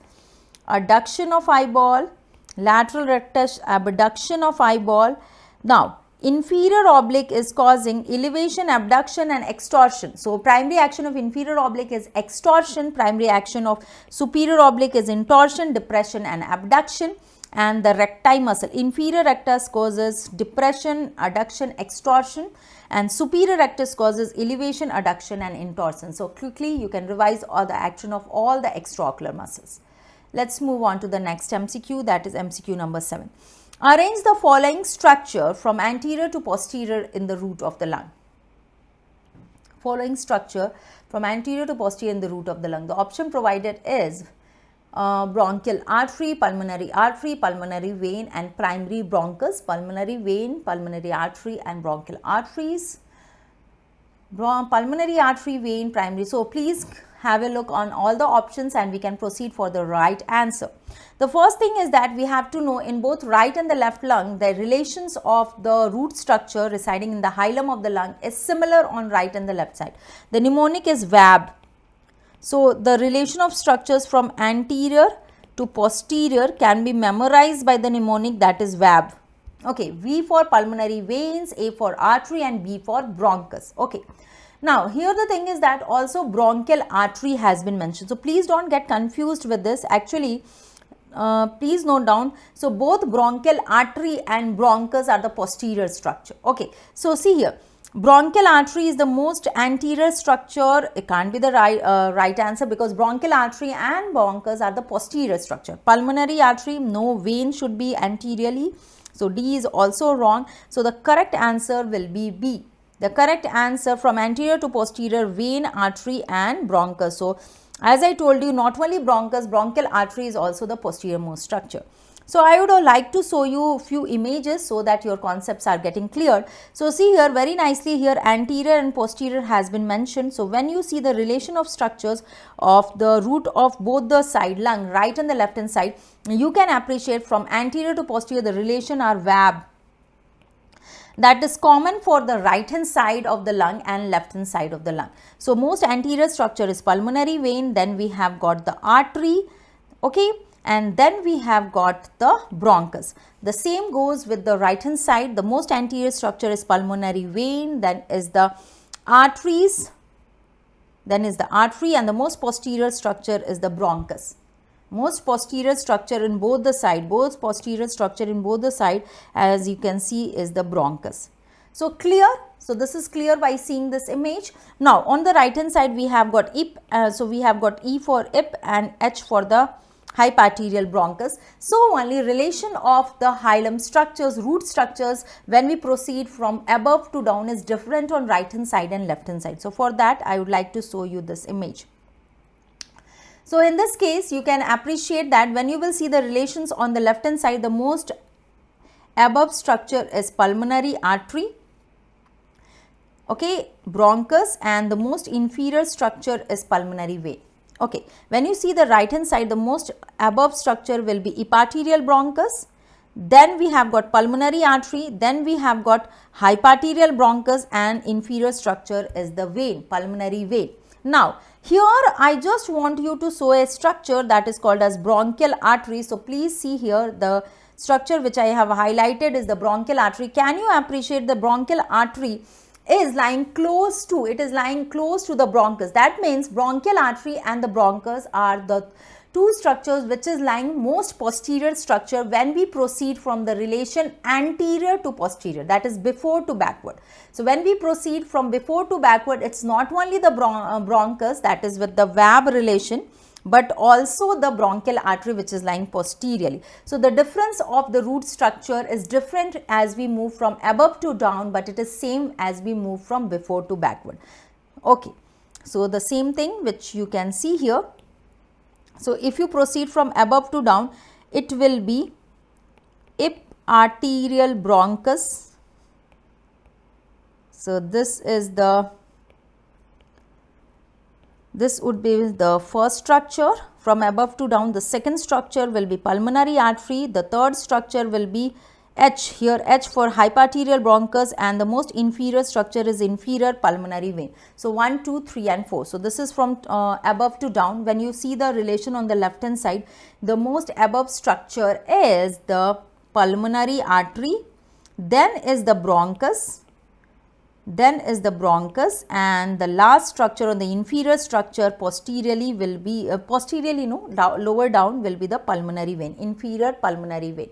adduction of eyeball, lateral rectus, abduction of eyeball. Now inferior oblique is causing elevation, abduction and extorsion. So primary action of inferior oblique is extorsion, primary action of superior oblique is intorsion, depression and abduction. And the recti muscle, inferior rectus causes depression, adduction, extorsion, and superior rectus causes elevation, adduction and intorsion. So quickly you can revise all the action of all the extraocular muscles. Let's move on to the next MCQ, that is MCQ number 7. Arrange the following structure from anterior to posterior in the root of the lung. Following structure from anterior to posterior in the root of the lung. The option provided is bronchial artery, pulmonary vein and primary bronchus, pulmonary vein, pulmonary artery and bronchial arteries. Pulmonary artery, vein, primary. So please have a look on all the options and we can proceed for the right answer. The first thing is that we have to know in both right and the left lung, the relations of the root structure residing in the hilum of the lung is similar on right and the left side. The mnemonic is VAB. So, the relation of structures from anterior to posterior can be memorized by the mnemonic, that is VAB. Okay, V for pulmonary veins, A for artery and B for bronchus. Okay. Now, here the thing is that also bronchial artery has been mentioned. So, please don't get confused with this. Actually, please note down. So, both bronchial artery and bronchus are the posterior structure. Okay. So, see here. Bronchial artery is the most anterior structure. It can't be the right answer because bronchial artery and bronchus are the posterior structure. Pulmonary artery, no, vein should be anteriorly. So, D is also wrong. So, the correct answer will be B. The correct answer from anterior to posterior, vein, artery and bronchus. So, as I told you, not only bronchus, bronchial artery is also the posterior most structure. So, I would like to show you a few images so that your concepts are getting clear. So, see here very nicely here anterior and posterior has been mentioned. So, when you see the relation of structures of the root of both the side lung, right and the left hand side, you can appreciate from anterior to posterior the relation are VAB. That is common for the right hand side of the lung and left hand side of the lung. So, most anterior structure is pulmonary vein, then we have got the artery, okay, and then we have got the bronchus. The same goes with the right hand side. The most anterior structure is pulmonary vein, then is the arteries, then is the artery, and the most posterior structure is the bronchus. Most posterior structure in both the side, as you can see is the bronchus. So, clear? So, this is clear by seeing this image. Now, on the right hand side we have got IP, so we have got E for IP and H for the hyparterial bronchus. So, only relation of the hilum structures, root structures when we proceed from above to down is different on right hand side and left hand side. So, for that I would like to show you this image. So, in this case you can appreciate that when you will see the relations on the left hand side, the most above structure is pulmonary artery, okay, bronchus, and the most inferior structure is pulmonary vein. Okay, when you see the right hand side, the most above structure will be epiarterial bronchus, then we have got pulmonary artery, then we have got hyparterial bronchus, and inferior structure is the vein, pulmonary vein. Now, here I just want you to show a structure that is called as bronchial artery. So, please see here the structure which I have highlighted is the bronchial artery. Can you appreciate the bronchial artery is lying close to, it is lying close to the bronchus. That means bronchial artery and the bronchus are the two structures which is lying most posterior structure when we proceed from the relation anterior to posterior, that is before to backward. So, when we proceed from before to backward, it is not only the bronchus, that is with the VAB relation, but also the bronchial artery which is lying posteriorly. So, the difference of the root structure is different as we move from above to down, but it is same as we move from before to backward. Okay. So, the same thing which you can see here. So, if you proceed from above to down, it will be epiarterial bronchus. So, this would be the first structure. From above to down, the second structure will be pulmonary artery. The third structure will be H, here H for hyparterial bronchus, and the most inferior structure is inferior pulmonary vein. So, 1, 2, 3 and 4. So, this is from above to down. When you see the relation on the left hand side, the most above structure is the pulmonary artery, then is the bronchus, and the last structure on the inferior structure posteriorly will be, lower down will be the pulmonary vein, inferior pulmonary vein.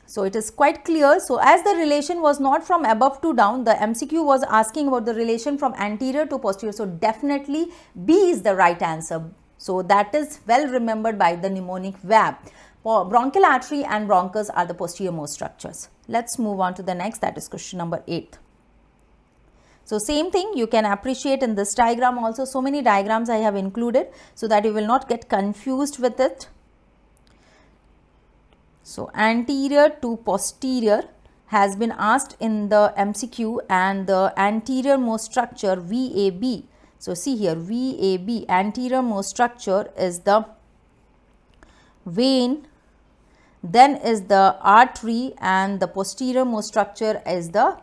So, it is quite clear. So, as the relation was not from above to down, the MCQ was asking about the relation from anterior to posterior. So, definitely B is the right answer. So, that is well remembered by the mnemonic VAB. Bronchial artery and bronchus are the posterior most structures. Let us move on to the next, that is question number 8. So, same thing you can appreciate in this diagram also. So many diagrams I have included so that you will not get confused with it. So, anterior to posterior has been asked in the MCQ, and the anterior most structure VAB. So see here, VAB, anterior most structure is the vein, then is the artery, and the posterior most structure is the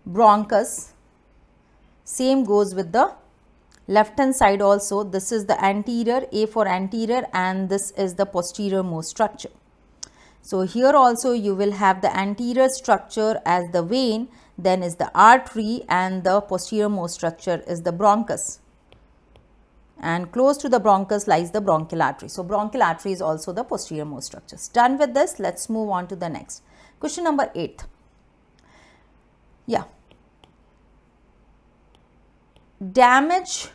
bronchus. Same goes with the left hand side also. This is the anterior, A for anterior, and this is the posterior most structure. So here also you will have the anterior structure as the vein, then is the artery, and the posterior most structure is the bronchus. And close to the bronchus lies the bronchial artery. So bronchial artery is also the posterior most structures. Done with this, let's move on to the next. Question number 8. Yeah. Damage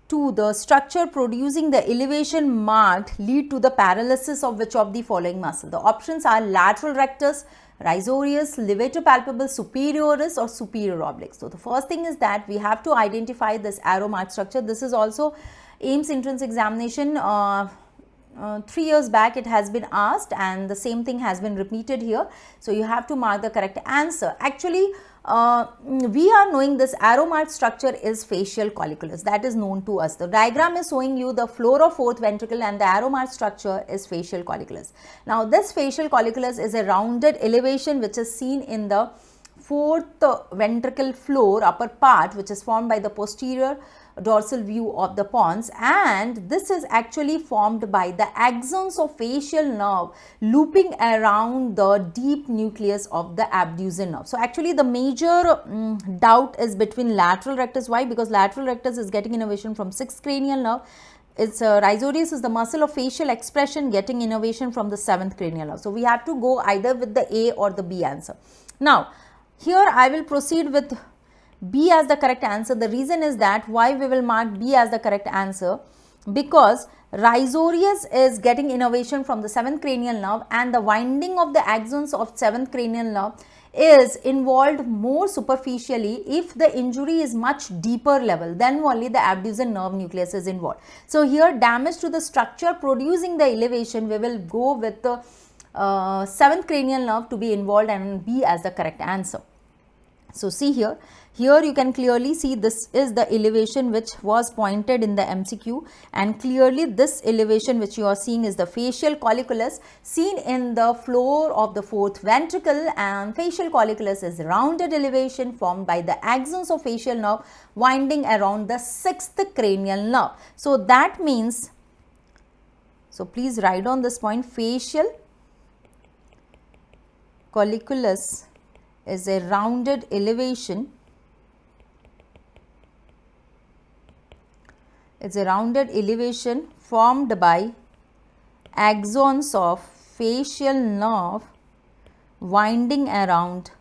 to the structure producing the elevation marked lead to the paralysis of which of the following muscle? The options are lateral rectus, risorius, levator palpebral, superioris, or superior oblique. So the first thing is that we have to identify this arrow mark structure. This is also AIIMS entrance examination. 3 years back it has been asked, and the same thing has been repeated here. So you have to mark the correct answer. Actually, we are knowing this arrow mark structure is facial colliculus. That is known to us. The diagram is showing you the floor of fourth ventricle, and the arrow mark structure is facial colliculus. Now this facial colliculus is a rounded elevation which is seen in the fourth ventricle floor upper part, which is formed by the posterior dorsal view of the pons, and this is actually formed by the axons of facial nerve looping around the deep nucleus of the abducens nerve. So actually the major doubt is between lateral rectus. Why? Because lateral rectus is getting innervation from 6th cranial nerve. Its risorius is the muscle of facial expression getting innervation from the 7th cranial nerve. So we have to go either with the A or the B answer. Now here I will proceed with B as the correct answer. The reason is that why we will mark B as the correct answer, because risorius is getting innervation from the 7th cranial nerve, and the winding of the axons of 7th cranial nerve is involved more superficially. If the injury is much deeper level, then only the abducens nerve nucleus is involved. So here damage to the structure producing the elevation, we will go with the 7th cranial nerve to be involved, and B as the correct answer. So see here you can clearly see this is the elevation which was pointed in the MCQ, and clearly this elevation which you are seeing is the facial colliculus seen in the floor of the fourth ventricle, and facial colliculus is rounded elevation formed by the axons of facial nerve winding around the 6th cranial nerve. So that means, so please write on this point, facial colliculus is a rounded elevation. It's a rounded elevation formed by axons of facial nerve winding around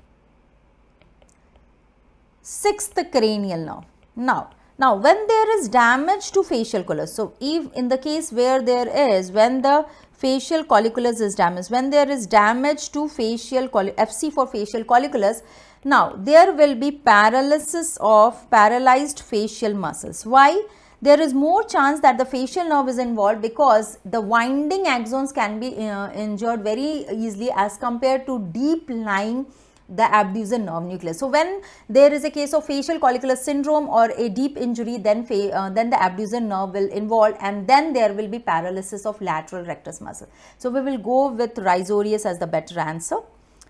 6th cranial nerve. Now when there is damage to facial colliculus, so if in the case where there is, when the facial colliculus is damaged, when there is damage to facial FC for facial colliculus, now there will be paralysis of paralyzed facial muscles. Why? There is more chance that the facial nerve is involved, because the winding axons can be injured very easily as compared to deep lying the abducens nerve nucleus. So when there is a case of facial colliculus syndrome or a deep injury, then the abducens nerve will involve, and then there will be paralysis of lateral rectus muscle. So we will go with risorius as the better answer.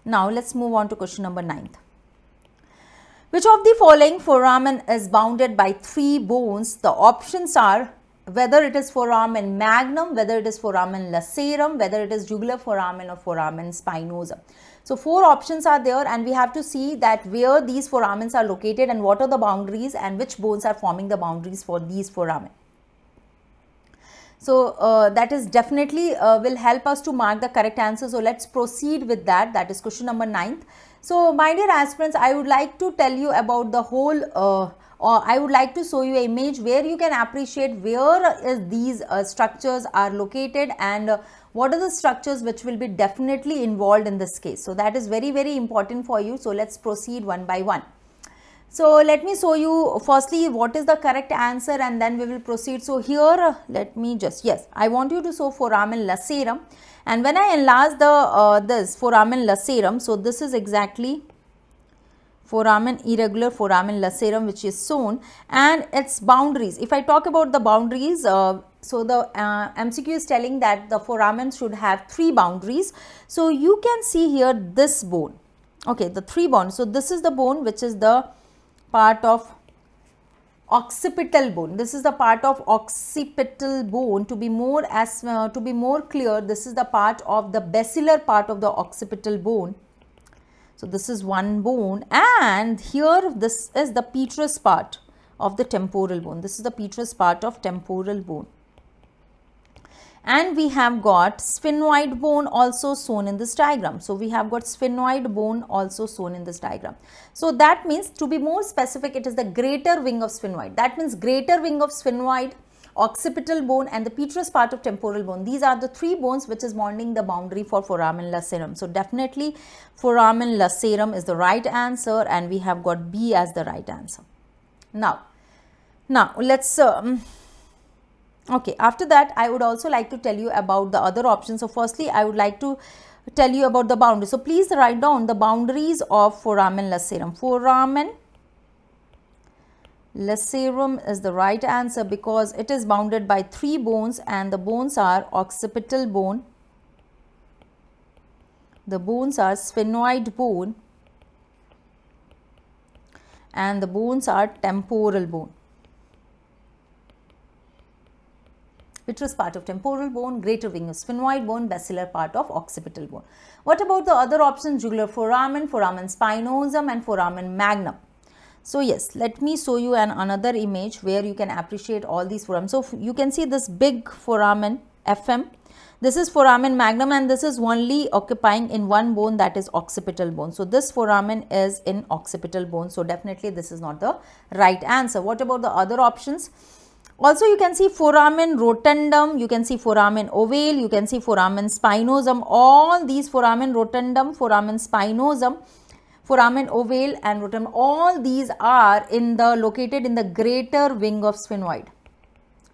Now let's move on to question number 9. Which of the following foramen is bounded by 3 bones? The options are whether it is foramen magnum, whether it is foramen lacerum, whether it is jugular foramen or foramen spinosum. So 4 options are there, and we have to see that where these foramens are located and what are the boundaries and which bones are forming the boundaries for these foramen. So that is definitely will help us to mark the correct answer. So let's proceed with that. That is question number 9. So my dear aspirants, I would like to tell you about the whole or I would like to show you an image where you can appreciate where is these structures are located, and what are the structures which will be definitely involved in this case. So that is very, very important for you. So let's proceed one by one. So let me show you firstly what is the correct answer, and then we will proceed. So here let me just, yes, I want you to show foramen lacerum, and when I enlarge the this foramen lacerum, so this is exactly foramen, irregular foramen lacerum, which is shown, and its boundaries. If I talk about the boundaries, so the MCQ is telling that the foramen should have 3 boundaries. So you can see here this bone, okay, the 3 bones. So this is the bone which is the part of occipital bone. This is the part of occipital bone. To be more clear, this is the part of the basilar part of the occipital bone. So this is one bone, and here this is the petrous part of the temporal bone. This is the petrous part of temporal bone. And we have got sphenoid bone also shown in this diagram. So we have got sphenoid bone also shown in this diagram. So that means, to be more specific, it is the greater wing of sphenoid. That means greater wing of sphenoid, occipital bone, and the petrous part of temporal bone. These are the 3 bones which is bonding the boundary for foramen lacerum. So definitely foramen lacerum is the right answer, and we have got B as the right answer. Now let's okay, after that I would also like to tell you about the other options. So firstly, I would like to tell you about the boundaries. So please write down the boundaries of foramen lacerum. Foramen lacerum is the right answer because it is bounded by 3 bones, and the bones are occipital bone, the bones are sphenoid bone, and the bones are temporal bone. Petrous part of temporal bone, greater wing of sphenoid bone, basilar part of occipital bone. What about the other options? Jugular foramen, foramen spinosum, and foramen magnum. So yes, let me show you another image where you can appreciate all these foramen. So you can see this big foramen FM. This is foramen magnum, and this is only occupying in one bone, that is occipital bone. So this foramen is in occipital bone. So definitely this is not the right answer. What about the other options? Also, you can see foramen rotundum, you can see foramen ovale, you can see foramen spinosum. All these foramen rotundum, foramen spinosum, foramen ovale, and rotundum, all these are located in the greater wing of sphenoid.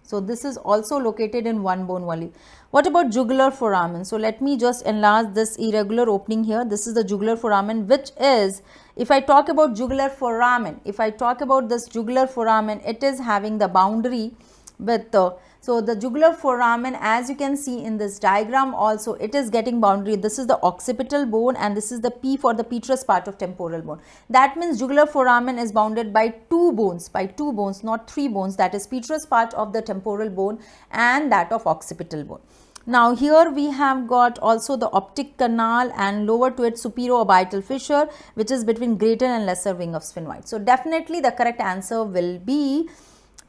So this is also located in one bone only. What about jugular foramen? So let me just enlarge this irregular opening here. This is the jugular foramen, which is, if I talk about jugular foramen, if I talk about this jugular foramen, it is having the boundary with so the jugular foramen, as you can see in this diagram also, it is getting boundary. This is the occipital bone, and this is the P for the petrous part of temporal bone. That means jugular foramen is bounded by 2 bones, not 3 bones, that is petrous part of the temporal bone and that of occipital bone. Now here we have got also the optic canal and lower to it superior orbital fissure, which is between greater and lesser wing of sphenoid. So definitely the correct answer will be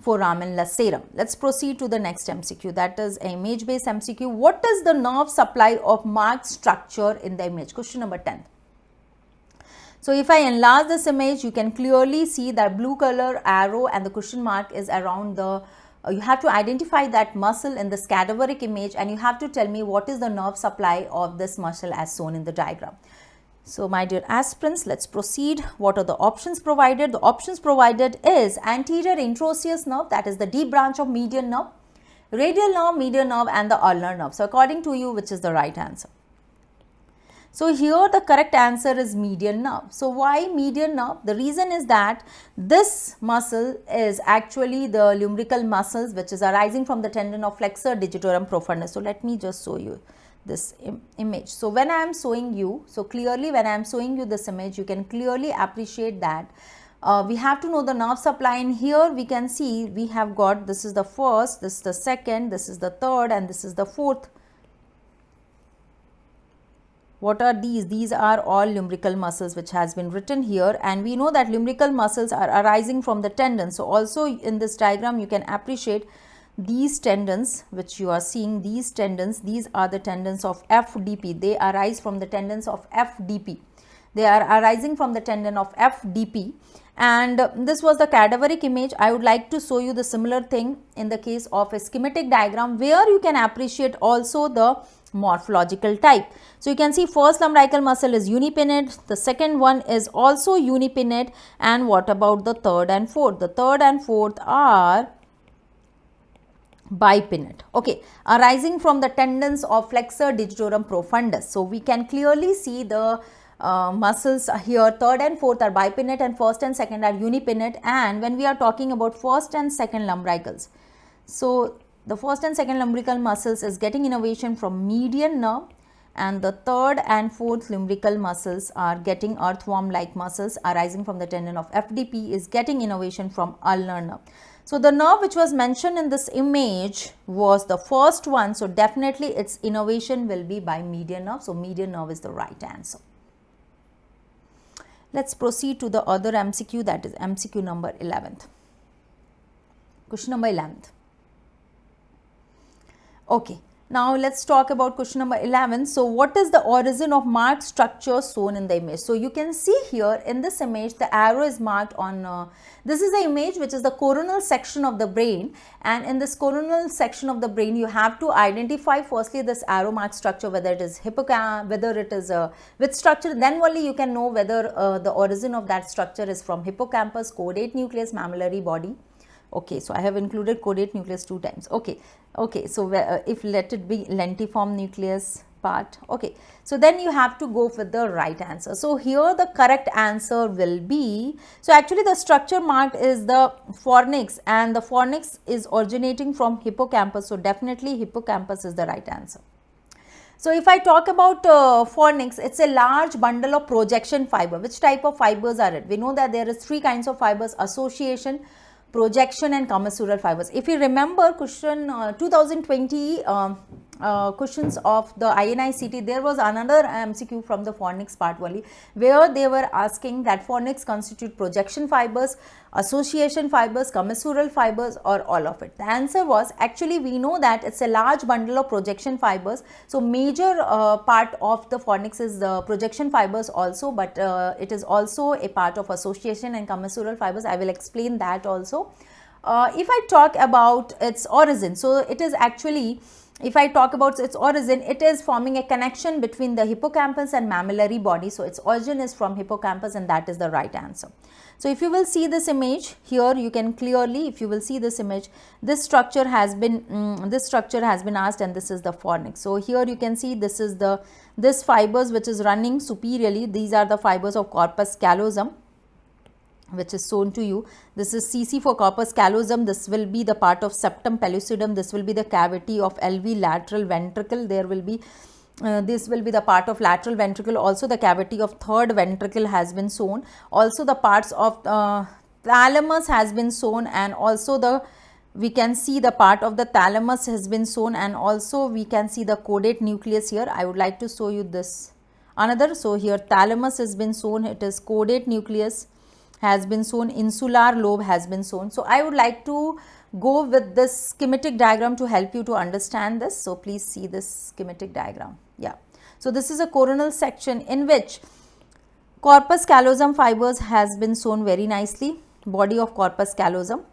foramen lacerum. Let's proceed to the next MCQ, that is image based MCQ. What is the nerve supply of marked structure in the image? Question number 10. So if I enlarge this image, you can clearly see that blue color arrow and the question mark is around the you have to identify that muscle in this cadaveric image, and you have to tell me what is the nerve supply of this muscle as shown in the diagram. So my dear aspirants, let's proceed. What are the options provided? The options provided is anterior introosseous nerve, that is the deep branch of median nerve, radial nerve, median nerve, and the ulnar nerve. So according to you, which is the right answer? So here the correct answer is median nerve. So why median nerve? The reason is that this muscle is actually the lumbrical muscles which is arising from the tendon of flexor digitorum profundus. So let me just show you this image. So when I am showing you, so clearly when I am showing you this image, you can clearly appreciate that we have to know the nerve supply. And here we can see we have got, this is the first, this is the second, this is the third, and this is the fourth. What are these? These are all lumbrical muscles which has been written here, and we know that lumbrical muscles are arising from the tendon. So also in this diagram you can appreciate these tendons which you are seeing, these tendons, these are the tendons of FDP. They arise from the tendons of FDP. They are arising from the tendon of FDP, and this was the cadaveric image. I would like to show you the similar thing in the case of a schematic diagram where you can appreciate also the morphological type. So you can see first lumbrical muscle is unipinnate, the second one is also unipinnate, and what about the third and fourth? The third and fourth are bipinnate, okay, arising from the tendons of flexor digitorum profundus. So we can clearly see the muscles here. Third and fourth are bipinnate and first and second are unipinnate. And when we are talking about first and second lumbricals, so the first and second lumbrical muscles is getting innervation from median nerve, and the third and fourth lumbrical muscles are getting earthworm like muscles arising from the tendon of FDP is getting innervation from ulnar nerve. So the nerve which was mentioned in this image was the first one, so definitely its innervation will be by median nerve. So median nerve is the right answer. Let's proceed to the other MCQ, that is MCQ number 11th. Question number 11th. Okay. Now let's talk about question number 11. So what is the origin of marked structure shown in the image? So you can see here in this image the arrow is marked on, this is the image which is the coronal section of the brain, and in this coronal section of the brain you have to identify firstly this arrow marked structure, whether it is hippocampus, whether it is which structure, then only you can know whether the origin of that structure is from hippocampus, caudate nucleus, mammillary body. Okay, so I have included caudate nucleus 2 times. Okay, so if let it be lentiform nucleus part. Okay, so then you have to go with the right answer. So here the correct answer will be, so actually the structure marked is the fornix, and the fornix is originating from hippocampus. So definitely hippocampus is the right answer. So if I talk about fornix, it's a large bundle of projection fiber. Which type of fibers are it? We know that there is 3 kinds of fibers: association, projection and commensural fibers. If you remember question 2020 questions of the INI-CET, there was another MCQ from the fornix part only, where they were asking that fornix constitute projection fibers, association fibers, commensural fibers, or all of it. The answer was, actually we know that it's a large bundle of projection fibers. So major part of the fornix is the projection fibers also, but it is also a part of association and commensural fibers. I will explain that also. If I talk about its origin, so it is actually, if I talk about its origin, it is forming a connection between the hippocampus and mammillary body. So its origin is from hippocampus, and that is the right answer. So if you will see this image here, you can clearly, if you will see this image, this structure has been asked, and this is the fornix. So here you can see this is this fibers which is running superiorly. These are the fibers of corpus callosum, which is shown to you. This is CC for corpus callosum. This will be the part of septum pellucidum. This will be the cavity of LV lateral ventricle. There will be this will be the part of lateral ventricle. Also the cavity of third ventricle has been shown. Also the parts of thalamus has been shown, and also we can see the part of the thalamus has been shown, and also we can see the caudate nucleus here. I would like to show you this another. So here thalamus has been shown, it is caudate nucleus has been shown, insular lobe has been shown. So I would like to go with this schematic diagram to help you to understand this. So please see this schematic diagram. Yeah. So this is a coronal section in which corpus callosum fibers has been shown very nicely. Body of corpus callosum.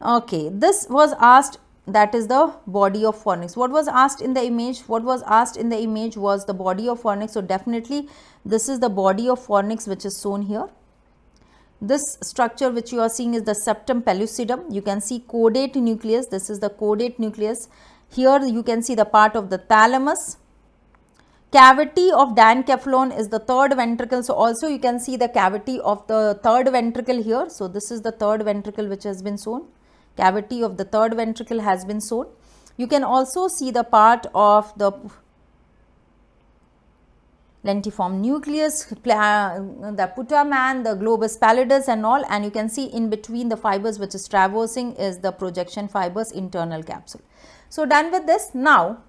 Okay, this was asked, that is the body of fornix. What was asked in the image? What was asked in the image was the body of fornix. So definitely this is the body of fornix which is shown here. This structure which you are seeing is the septum pellucidum. You can see caudate nucleus. This is the caudate nucleus. Here you can see the part of the thalamus. Cavity of diencephalon is the third ventricle. So also you can see the cavity of the third ventricle here. So this is the third ventricle which has been shown. Cavity of the third ventricle has been shown. You can also see the part of the lentiform nucleus, the putamen, the globus pallidus and all, and you can see in between the fibers which is traversing is the projection fibers, internal capsule. So done with this. Now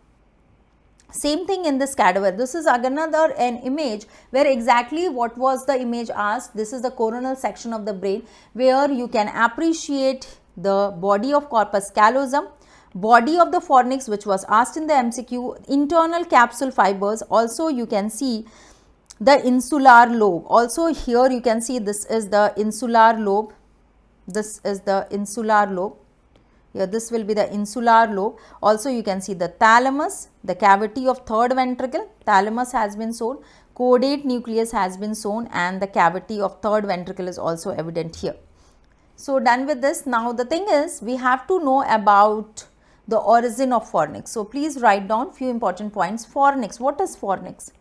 same thing in this cadaver. This is another an image where exactly what was the image asked. This is the coronal section of the brain where you can appreciate the body of corpus callosum, body of the fornix which was asked in the MCQ, internal capsule fibers. Also you can see the insular lobe. Also here you can see this is the insular lobe. This is the insular lobe. Here this will be the insular lobe. Also you can see the thalamus, the cavity of third ventricle, thalamus has been shown, caudate nucleus has been shown, and the cavity of third ventricle is also evident here. So done with this. Now the thing is, we have to know about the origin of fornix. So please write down few important points. Fornix, what is fornix?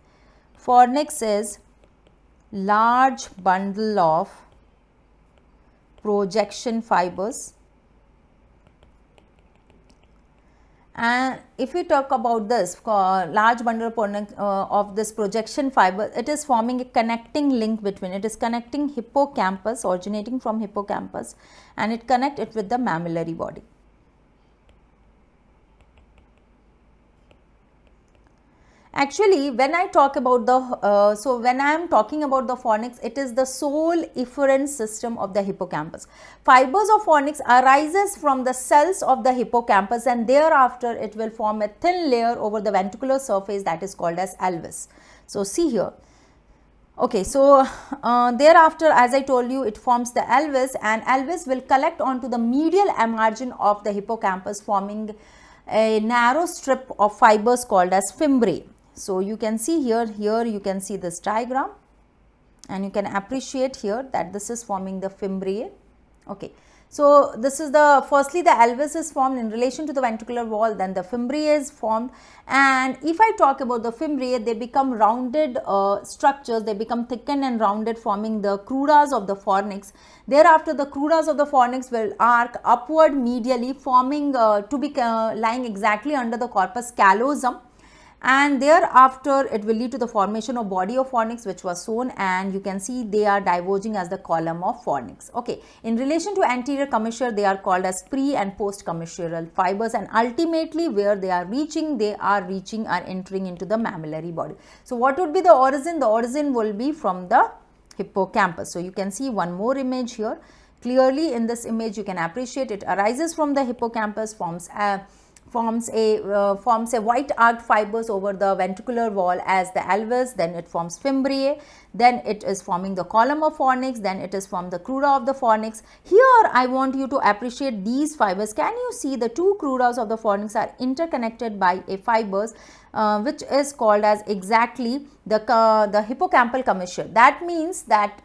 Fornix is large bundle of projection fibers. And if we talk about this large bundle of this projection fiber, it is forming a connecting link between, it is connecting hippocampus, originating from hippocampus, and it connect it with the mammillary body. Actually, when I talk about the, when I am talking about the fornix, it is the sole efferent system of the hippocampus. Fibers of fornix arises from the cells of the hippocampus, and thereafter it will form a thin layer over the ventricular surface that is called as alveus. So, see here. Okay, so thereafter, as I told you, it forms the alveus, and alveus will collect onto the medial margin of the hippocampus, forming a narrow strip of fibers called as fimbriae. So, you can see here you can see this diagram, and you can appreciate here that this is forming the fimbriae. Okay. So, this is the, firstly the alveus is formed in relation to the ventricular wall, then the fimbriae is formed, and if I talk about the fimbriae, they become rounded structures, they become thickened and rounded, forming the crudas of the fornix. Thereafter, the crudas of the fornix will arc upward medially, forming to be lying exactly under the corpus callosum, and thereafter it will lead to the formation of body of fornix, which was shown, and you can see they are diverging as the column of fornix. Okay. In relation to anterior commissure, they are called as pre and post commissural fibers, and ultimately where they are are entering into the mammillary body. So, what would be the origin? The origin will be from the hippocampus. So, you can see one more image here. Clearly in this image you can appreciate it arises from the hippocampus, forms a white arced fibers over the ventricular wall as the alveus, then it forms fimbriae, then it is forming the column of fornix, then it is from the cruda of the fornix. Here I want you to appreciate these fibers. Can you see the two crudas of the fornix are interconnected by a fibers which is called as exactly the hippocampal commissure. That means that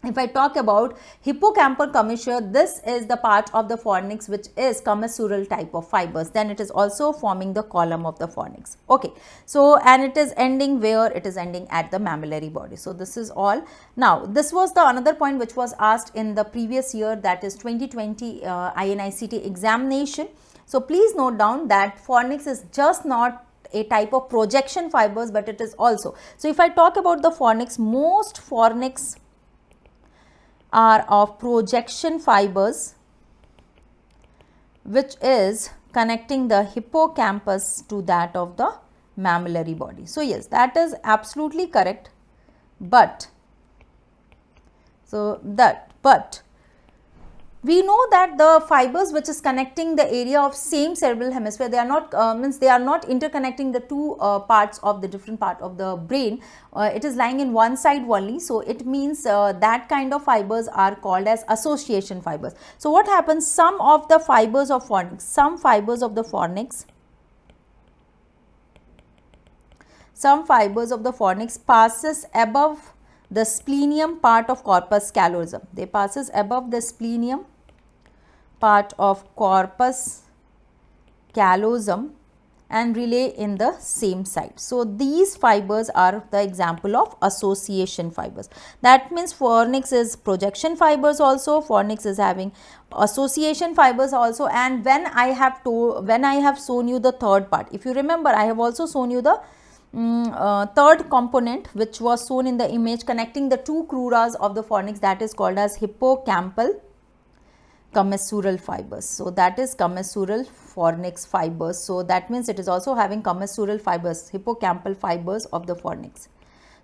if I talk about hippocampal commissure, this is the part of the fornix which is commissural type of fibers. Then it is also forming the column of the fornix. Okay. So, and it is ending where? It is ending at the mammillary body. So, this is all. Now, this was the another point which was asked in the previous year, that is 2020 INI-CET examination. So, please note down that fornix is just not a type of projection fibers, but it is also. So, if I talk about the fornix, most fornix are of projection fibers which is connecting the hippocampus to that of the mammillary body. So, yes, that is absolutely correct, but we know that the fibers which is connecting the area of same cerebral hemisphere, they are not they are not interconnecting the two parts of the different part of the brain. It is lying in one side only. So, it means that kind of fibers are called as association fibers. So, what happens? Some of the fibers of fornix, passes above the splenium part of corpus callosum. They passes above the splenium part of corpus callosum and relay in the same site. So, these fibers are the example of association fibers. That means fornix is projection fibers also, fornix is having association fibers also, and when I have shown you the third part, if you remember, I have also shown you the third component which was shown in the image connecting the two crudas of the fornix, that is called as hippocampal commissural fibers. So, that is commissural fornix fibers. So, that means it is also having commissural fibers, hippocampal fibers of the fornix.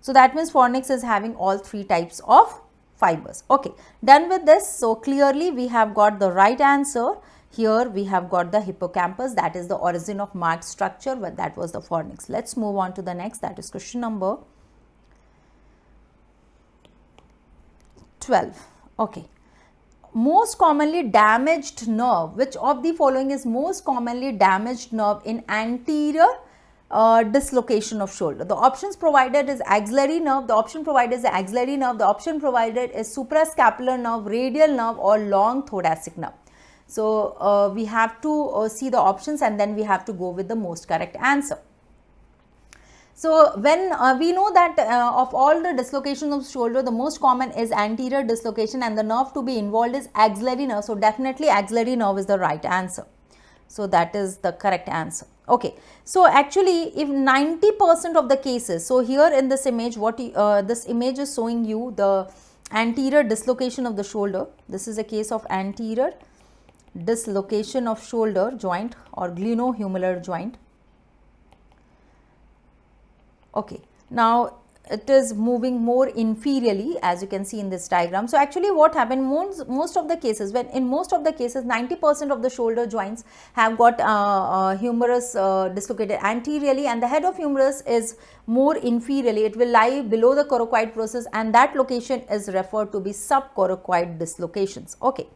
So, that means fornix is having all three types of fibers. Okay, done with this. So, clearly we have got the right answer. Here we have got the hippocampus, that is the origin of marked structure, but that was the fornix. Let's move on to the next, that is question number 12. Okay. Most commonly damaged nerve, which of the following is most commonly damaged nerve in anterior dislocation of shoulder? The options provided is axillary nerve, the option provided is the axillary nerve, the option provided is suprascapular nerve, radial nerve, or long thoracic nerve. So, we have to see the options and then we have to go with the most correct answer. So when we know that of all the dislocations of shoulder, the most common is anterior dislocation, and the nerve to be involved is axillary nerve. So definitely axillary nerve is the right answer. So that is the correct answer. Okay. So actually, if 90% of the cases, so here in this image, what this image is showing you the anterior dislocation of the shoulder. This is a case of anterior dislocation of shoulder joint or glenohumeral joint. Okay, now it is moving more inferiorly, as you can see in this diagram. So actually what happened, most of the cases, when in most of the cases 90% of the shoulder joints have got humerus dislocated anteriorly, and the head of humerus is more inferiorly. It will lie below the coracoid process, and that location is referred to be subcoracoid dislocations. Okay,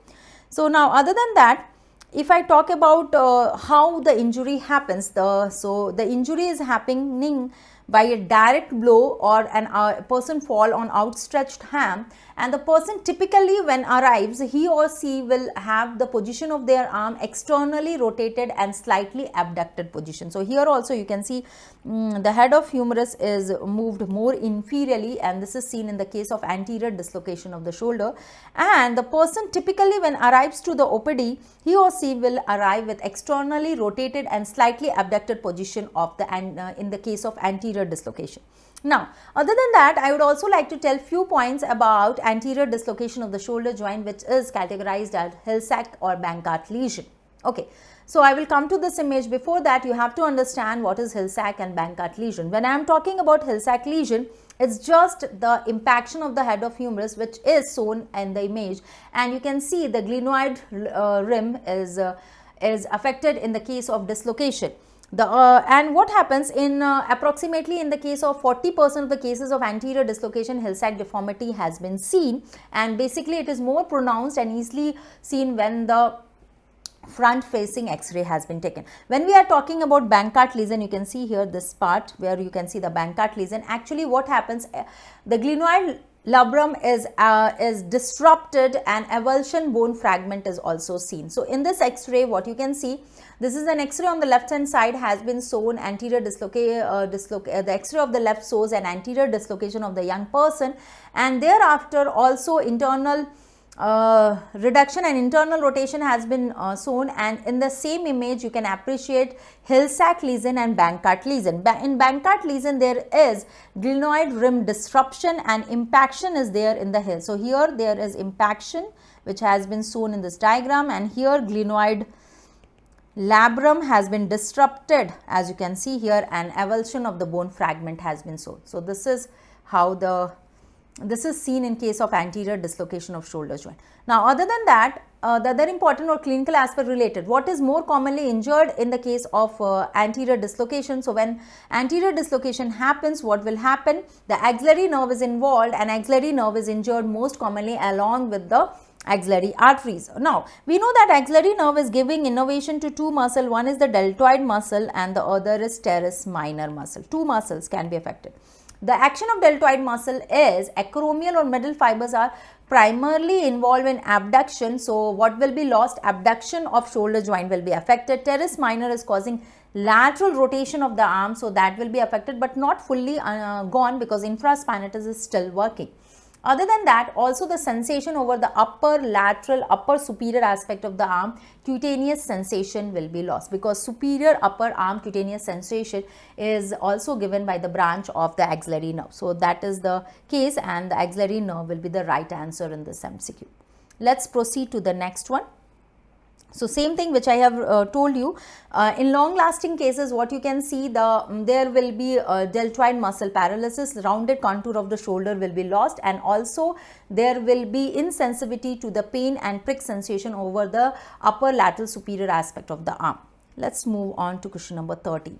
so now other than that, if I talk about how the injury happens, so the injury is happening by a direct blow or a person fall on outstretched hand, and the person typically when arrives, he or she will have the position of their arm externally rotated and slightly abducted position. So here also you can see the head of humerus is moved more inferiorly, and this is seen in the case of anterior dislocation of the shoulder. And the person typically when arrives to the OPD, he or she will arrive with externally rotated and slightly abducted position of the in the case of anterior dislocation. Now, other than that, I would also like to tell few points about anterior dislocation of the shoulder joint, which is categorized as Hill-Sachs or Bankart lesion. Okay, so I will come to this image. Before that, you have to understand what is Hill-Sachs and Bankart lesion. When I am talking about Hill-Sachs lesion, it's just the impaction of the head of humerus, which is shown in the image, and you can see the glenoid rim is affected in the case of dislocation. And what happens in approximately in the case of 40% of the cases of anterior dislocation, Hill-Sachs deformity has been seen, and basically it is more pronounced and easily seen when the front facing x-ray has been taken. When we are talking about Bankart lesion, you can see here this part where you can see the Bankart lesion. Actually what happens, the glenoid labrum is disrupted and avulsion bone fragment is also seen. So in this x-ray, what you can see, this is an x-ray on the left hand side has been shown anterior the x-ray of the left shows an anterior dislocation of the young person, and thereafter also internal reduction and internal rotation has been shown, and in the same image you can appreciate Hill-Sachs lesion and Bankart lesion. In Bankart lesion there is glenoid rim disruption and impaction is there in the hill. So here there is impaction which has been shown in this diagram, and here glenoid labrum has been disrupted, as you can see here, and avulsion of the bone fragment has been shown. So this is how this is seen in case of anterior dislocation of shoulder joint. Now other than that, the other important or clinical aspect related, what is more commonly injured in the case of anterior dislocation. So when anterior dislocation happens, what will happen? The axillary nerve is involved, and axillary nerve is injured most commonly along with the axillary arteries. Now we know that axillary nerve is giving innervation to two muscles. One is the deltoid muscle and the other is teres minor muscle. Two muscles can be affected. The action of deltoid muscle is acromial or middle fibers are primarily involved in abduction. So what will be lost? Abduction of shoulder joint will be affected. Teres minor is causing lateral rotation of the arm, so that will be affected but not fully gone because infraspinatus is still working. Other than that, also the sensation over the upper lateral, upper superior aspect of the arm, cutaneous sensation will be lost, because superior upper arm cutaneous sensation is also given by the branch of the axillary nerve. So that is the case, and the axillary nerve will be the right answer in this MCQ. Let's proceed to the next one. So same thing which I have told you, in long lasting cases what you can see, there will be deltoid muscle paralysis, rounded contour of the shoulder will be lost, and also there will be insensitivity to the pain and prick sensation over the upper lateral superior aspect of the arm. Let's move on to question number 13.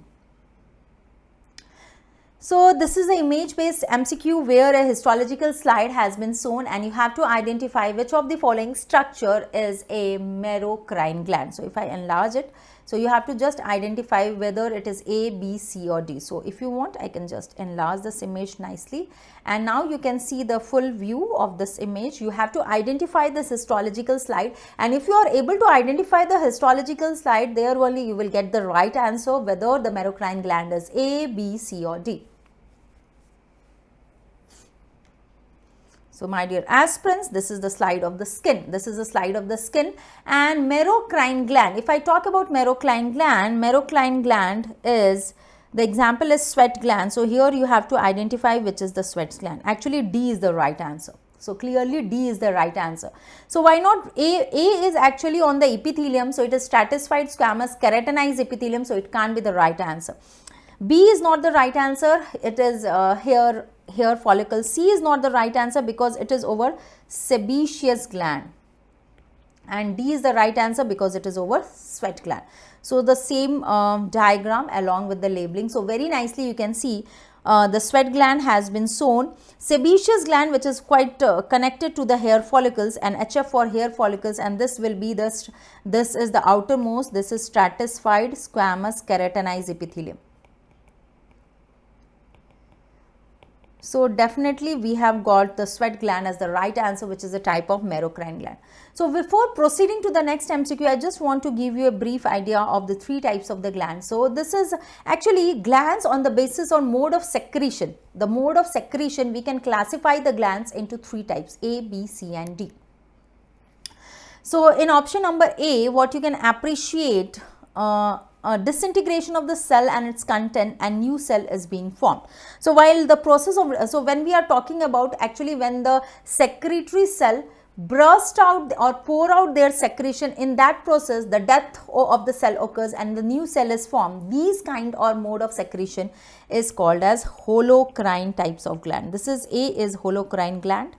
So this is the image based MCQ where a histological slide has been shown, and you have to identify which of the following structure is a merocrine gland. So if I enlarge it, so you have to just identify whether it is A, B, C or D. So if you want, I can just enlarge this image nicely, and now you can see the full view of this image. You have to identify this histological slide, and if you are able to identify the histological slide, there only you will get the right answer whether the merocrine gland is A, B, C or D. So, my dear aspirants, this is the slide of the skin. This is the slide of the skin. And merocrine gland. If I talk about merocrine gland is, the example is sweat gland. So, here you have to identify which is the sweat gland. Actually, D is the right answer. So, clearly D is the right answer. So, why not A? A is actually on the epithelium. So, it is stratified squamous keratinized epithelium. So, it can't be the right answer. B is not the right answer. It is hair follicle. C is not the right answer because it is over sebaceous gland. And D is the right answer because it is over sweat gland. So, the same diagram along with the labeling. So, very nicely you can see the sweat gland has been shown. Sebaceous gland, which is quite connected to the hair follicles, and HF for hair follicles, and this will be this is the outermost, this is stratified squamous keratinized epithelium. So, definitely we have got the sweat gland as the right answer, which is a type of merocrine gland. So, before proceeding to the next MCQ, I just want to give you a brief idea of the three types of the glands. So, this is actually glands on the basis on mode of secretion. The mode of secretion, we can classify the glands into three types, A, B, C and D. So, in option number A, what you can appreciate, disintegration of the cell and its content, and new cell is being formed. So, while the process of, so when we are talking about actually when the secretory cell burst out or pour out their secretion, in that process the death of the cell occurs and the new cell is formed. These kind or mode of secretion is called as holocrine types of gland. This is A is holocrine gland.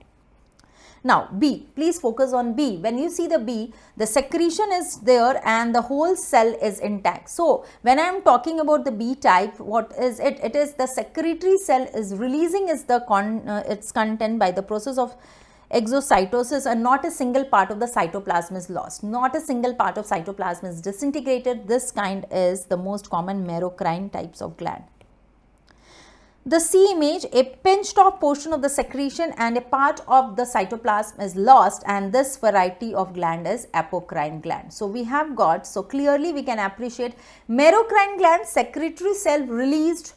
Now, B, please focus on B. When you see the B, the secretion is there and the whole cell is intact. So, when I am talking about the B type, what is it? It is the secretory cell is releasing its content by the process of exocytosis, and not a single part of the cytoplasm is lost. Not a single part of cytoplasm is disintegrated. This kind is the most common merocrine types of gland. The C image, a pinched off portion of the secretion and a part of the cytoplasm is lost, and this variety of gland is apocrine gland. So, we have got, so clearly we can appreciate merocrine gland, secretory cell released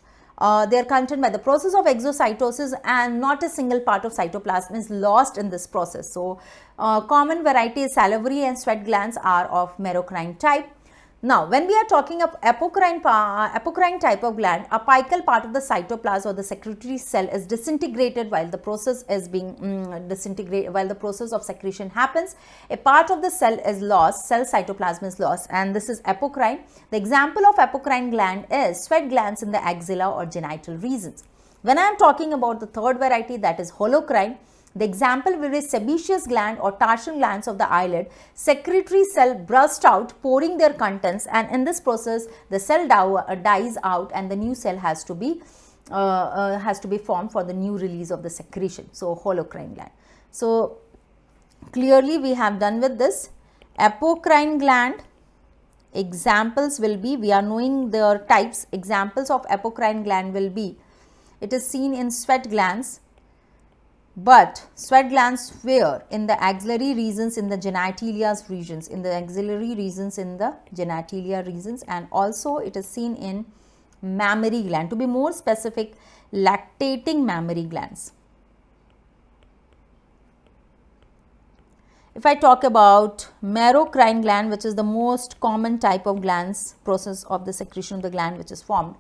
their content by the process of exocytosis and not a single part of cytoplasm is lost in this process. So, common varieties salivary and sweat glands are of merocrine type. Now, when we are talking of apocrine type of gland, apical part of the cytoplasm or the secretory cell is disintegrated while the process is being while the process of secretion happens. A part of the cell is lost, cell cytoplasm is lost, and this is apocrine. The example of apocrine gland is sweat glands in the axilla or genital regions. When I am talking about the third variety, that is holocrine, the example will be sebaceous gland or tarsal glands of the eyelid. Secretory cell burst out, pouring their contents, and in this process the cell dies out and the new cell has to be formed for the new release of the secretion. So, holocrine gland. So, clearly we have done with this. Apocrine gland, examples will be, we are knowing their types. Examples of apocrine gland will be, it is seen in sweat glands. But sweat glands where? In the axillary regions, in the genitalia regions, and also it is seen in mammary gland. To be more specific, lactating mammary glands. If I talk about merocrine gland, which is the most common type of glands, process of the secretion of the gland which is formed.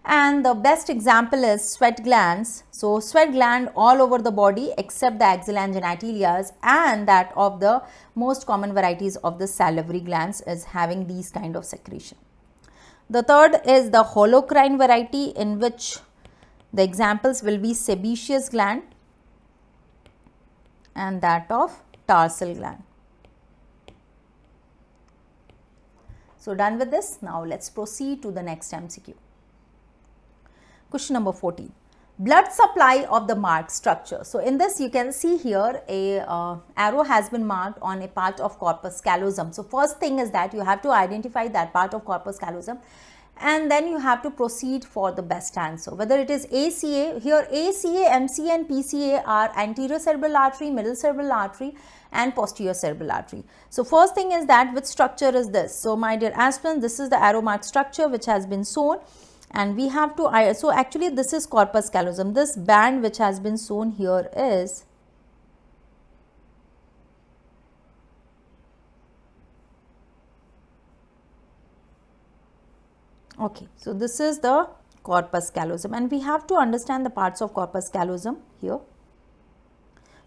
And the best example is sweat glands. So, sweat gland all over the body except the axilla and genitalia, and that of the most common varieties of the salivary glands is having these kind of secretion. The third is the holocrine variety, in which the examples will be sebaceous gland and that of tarsal gland. So, done with this. Now, let us proceed to the next MCQ. Question number 14, blood supply of the marked structure. So, in this you can see here a arrow has been marked on a part of corpus callosum. So, first thing is that you have to identify that part of corpus callosum, and then you have to proceed for the best answer. Whether it is ACA, here ACA, MCA and PCA are anterior cerebral artery, middle cerebral artery and posterior cerebral artery. So, first thing is that which structure is this? So, my dear aspirants, this is the arrow marked structure which has been shown. And we have to, so actually this is corpus callosum. This band which has been shown here is Okay, so this is the corpus callosum, and we have to understand the parts of corpus callosum here.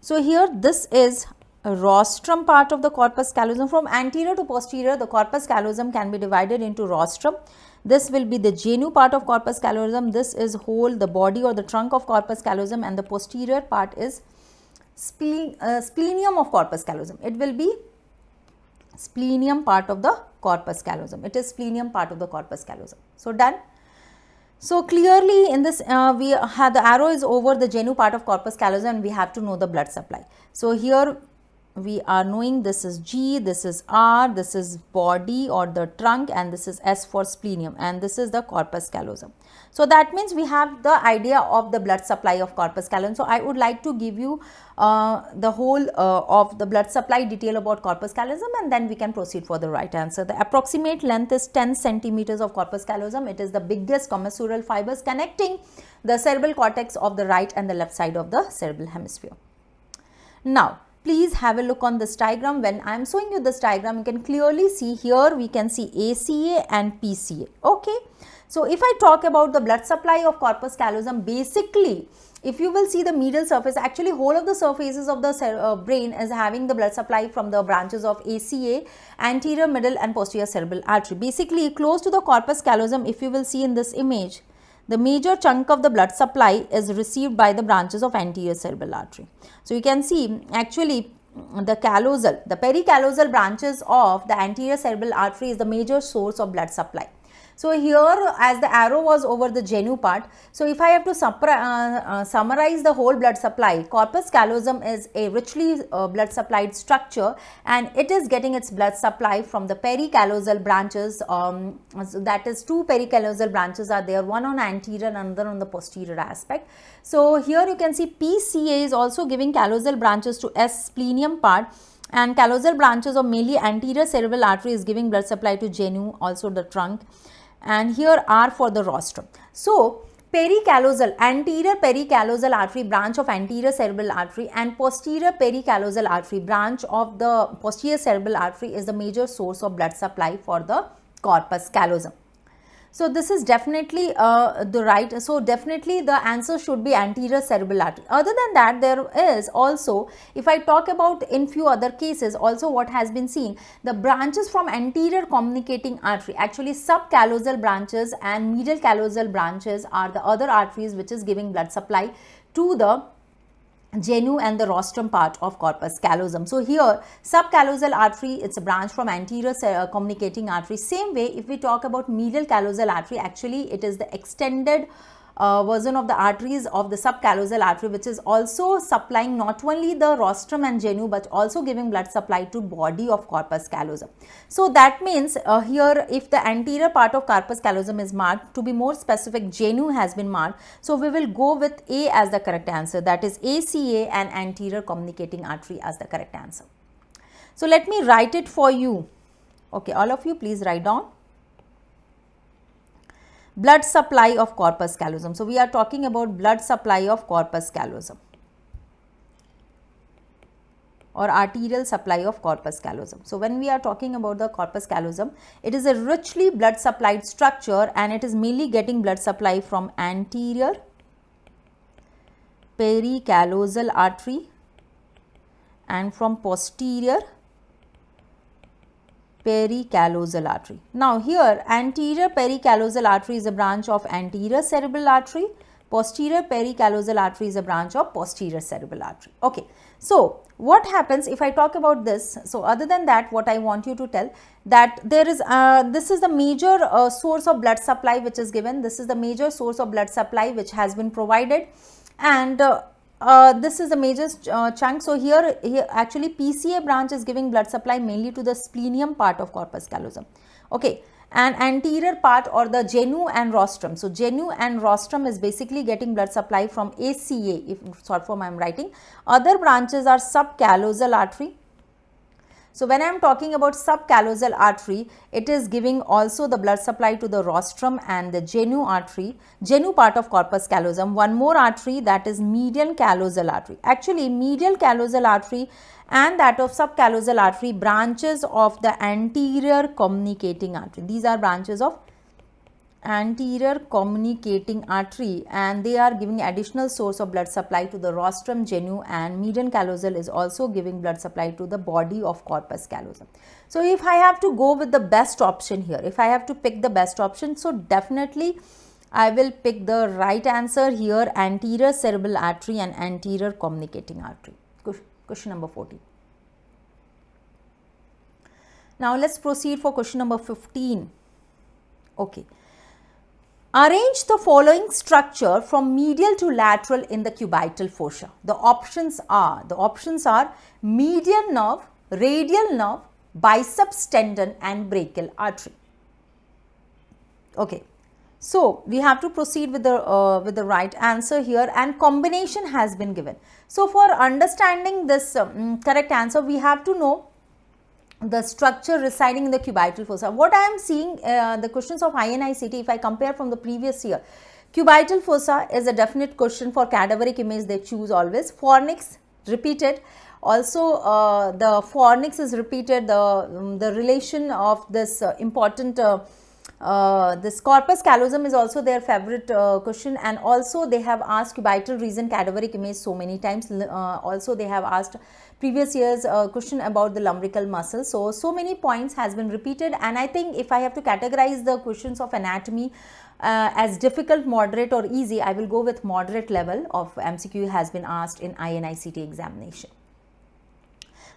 So here this is a rostrum part of the corpus callosum. From anterior to posterior, the corpus callosum can be divided into rostrum. This will be the genu part of corpus callosum. This is whole, the body or the trunk of corpus callosum, and the posterior part is splenium of corpus callosum. It will be splenium part of the corpus callosum. It is splenium part of the corpus callosum. So done. So clearly in this we have the arrow is over the genu part of corpus callosum, and we have to know the blood supply. So here we are knowing this is G, this is R, this is body or the trunk, and this is S for splenium, and this is the corpus callosum. So that means we have the idea of the blood supply of corpus callosum. So I would like to give you the whole of the blood supply detail about corpus callosum, and then we can proceed for the right answer. The approximate length is 10 centimeters of corpus callosum. It is the biggest commissural fibers connecting the cerebral cortex of the right and the left side of the cerebral hemisphere. Now, please have a look on this diagram. When I am showing you this diagram, you can clearly see here we can see ACA and PCA. Okay. So if I talk about the blood supply of corpus callosum, basically if you will see the medial surface, actually whole of the surfaces of the brain is having the blood supply from the branches of ACA, anterior, middle and posterior cerebral artery. Basically close to the corpus callosum, if you will see in this image, the major chunk of the blood supply is received by the branches of anterior cerebral artery. So you can see actually the callosal, the pericallosal branches of the anterior cerebral artery is the major source of blood supply. So here as the arrow was over the genu part, so if I have to summarize the whole blood supply, corpus callosum is a richly blood supplied structure, and it is getting its blood supply from the pericallosal branches. So that is two pericallosal branches are there, one on anterior and another on the posterior aspect. So here you can see PCA is also giving callosal branches to S splenium part, and callosal branches of mainly anterior cerebral artery is giving blood supply to genu, also the trunk, and here R for the rostrum. So pericallosal, anterior pericallosal artery branch of anterior cerebral artery and posterior pericallosal artery branch of the posterior cerebral artery is the major source of blood supply for the corpus callosum. So this is definitely the right. So definitely the answer should be anterior cerebral artery. Other than that, there is also, if I talk about in few other cases also what has been seen, the branches from anterior communicating artery, actually subcallosal branches and medial callosal branches are the other arteries which is giving blood supply to the genu and the rostrum part of corpus callosum. So here subcallosal artery, it's a branch from anterior communicating artery. Same way if we talk about medial callosal artery, actually it is the extended version of the arteries of the subcallosal artery, which is also supplying not only the rostrum and genu but also giving blood supply to body of corpus callosum. So that means here if the anterior part of corpus callosum is marked, to be more specific genu has been marked, so we will go with A as the correct answer, that is ACA and anterior communicating artery as the correct answer. So let me write it for you. Okay, all of you please write down. Blood supply of corpus callosum. So we are talking about blood supply of corpus callosum or arterial supply of corpus callosum. So when we are talking about the corpus callosum, it is a richly blood supplied structure, and it is mainly getting blood supply from anterior pericallosal artery and from posterior pericallosal artery. Now here anterior pericallosal artery is a branch of anterior cerebral artery, posterior pericallosal artery is a branch of posterior cerebral artery. Okay, so what happens if I talk about this? So other than that, what I want you to tell that there is this is the major source of blood supply which is given. This is the major source of blood supply which has been provided, and this is the major chunk. So here actually PCA branch is giving blood supply mainly to the splenium part of corpus callosum. Okay, and anterior part or the genu and rostrum. So genu and rostrum is basically getting blood supply from ACA, if short form I am writing. Other branches are subcallosal artery. So when I am talking about subcallosal artery, it is giving also the blood supply to the rostrum and the genu artery, genu part of corpus callosum. One more artery, that is medial callosal artery. Actually medial callosal artery and that of subcallosal artery branches of the anterior communicating artery. These are branches of anterior communicating artery, and they are giving additional source of blood supply to the rostrum genu, and median callosal is also giving blood supply to the body of corpus callosum. So if I have to go with the best option here, if I have to pick the best option, so definitely I will pick the right answer here, anterior cerebral artery and anterior communicating artery. Question number 14. Now let's proceed for question number 15. Okay. Arrange the following structure from medial to lateral in the cubital fossa. The options are median nerve, radial nerve, biceps tendon and brachial artery. Okay. So we have to proceed with the right answer here, and combination has been given. So for understanding this correct answer, we have to know the structure residing in the cubital fossa. What I am seeing, the questions of INI-CET, if I compare from the previous year, cubital fossa is a definite question. For cadaveric image they choose always. Fornix repeated. Also the fornix is repeated. The relation of this important this corpus callosum is also their favorite question, and also they have asked cubital region cadaveric image so many times. Also they have asked previous year's question about the lumbrical muscle. So many points has been repeated, and I think if I have to categorize the questions of anatomy as difficult, moderate or easy, I will go with moderate level of MCQ has been asked in INI-CET examination.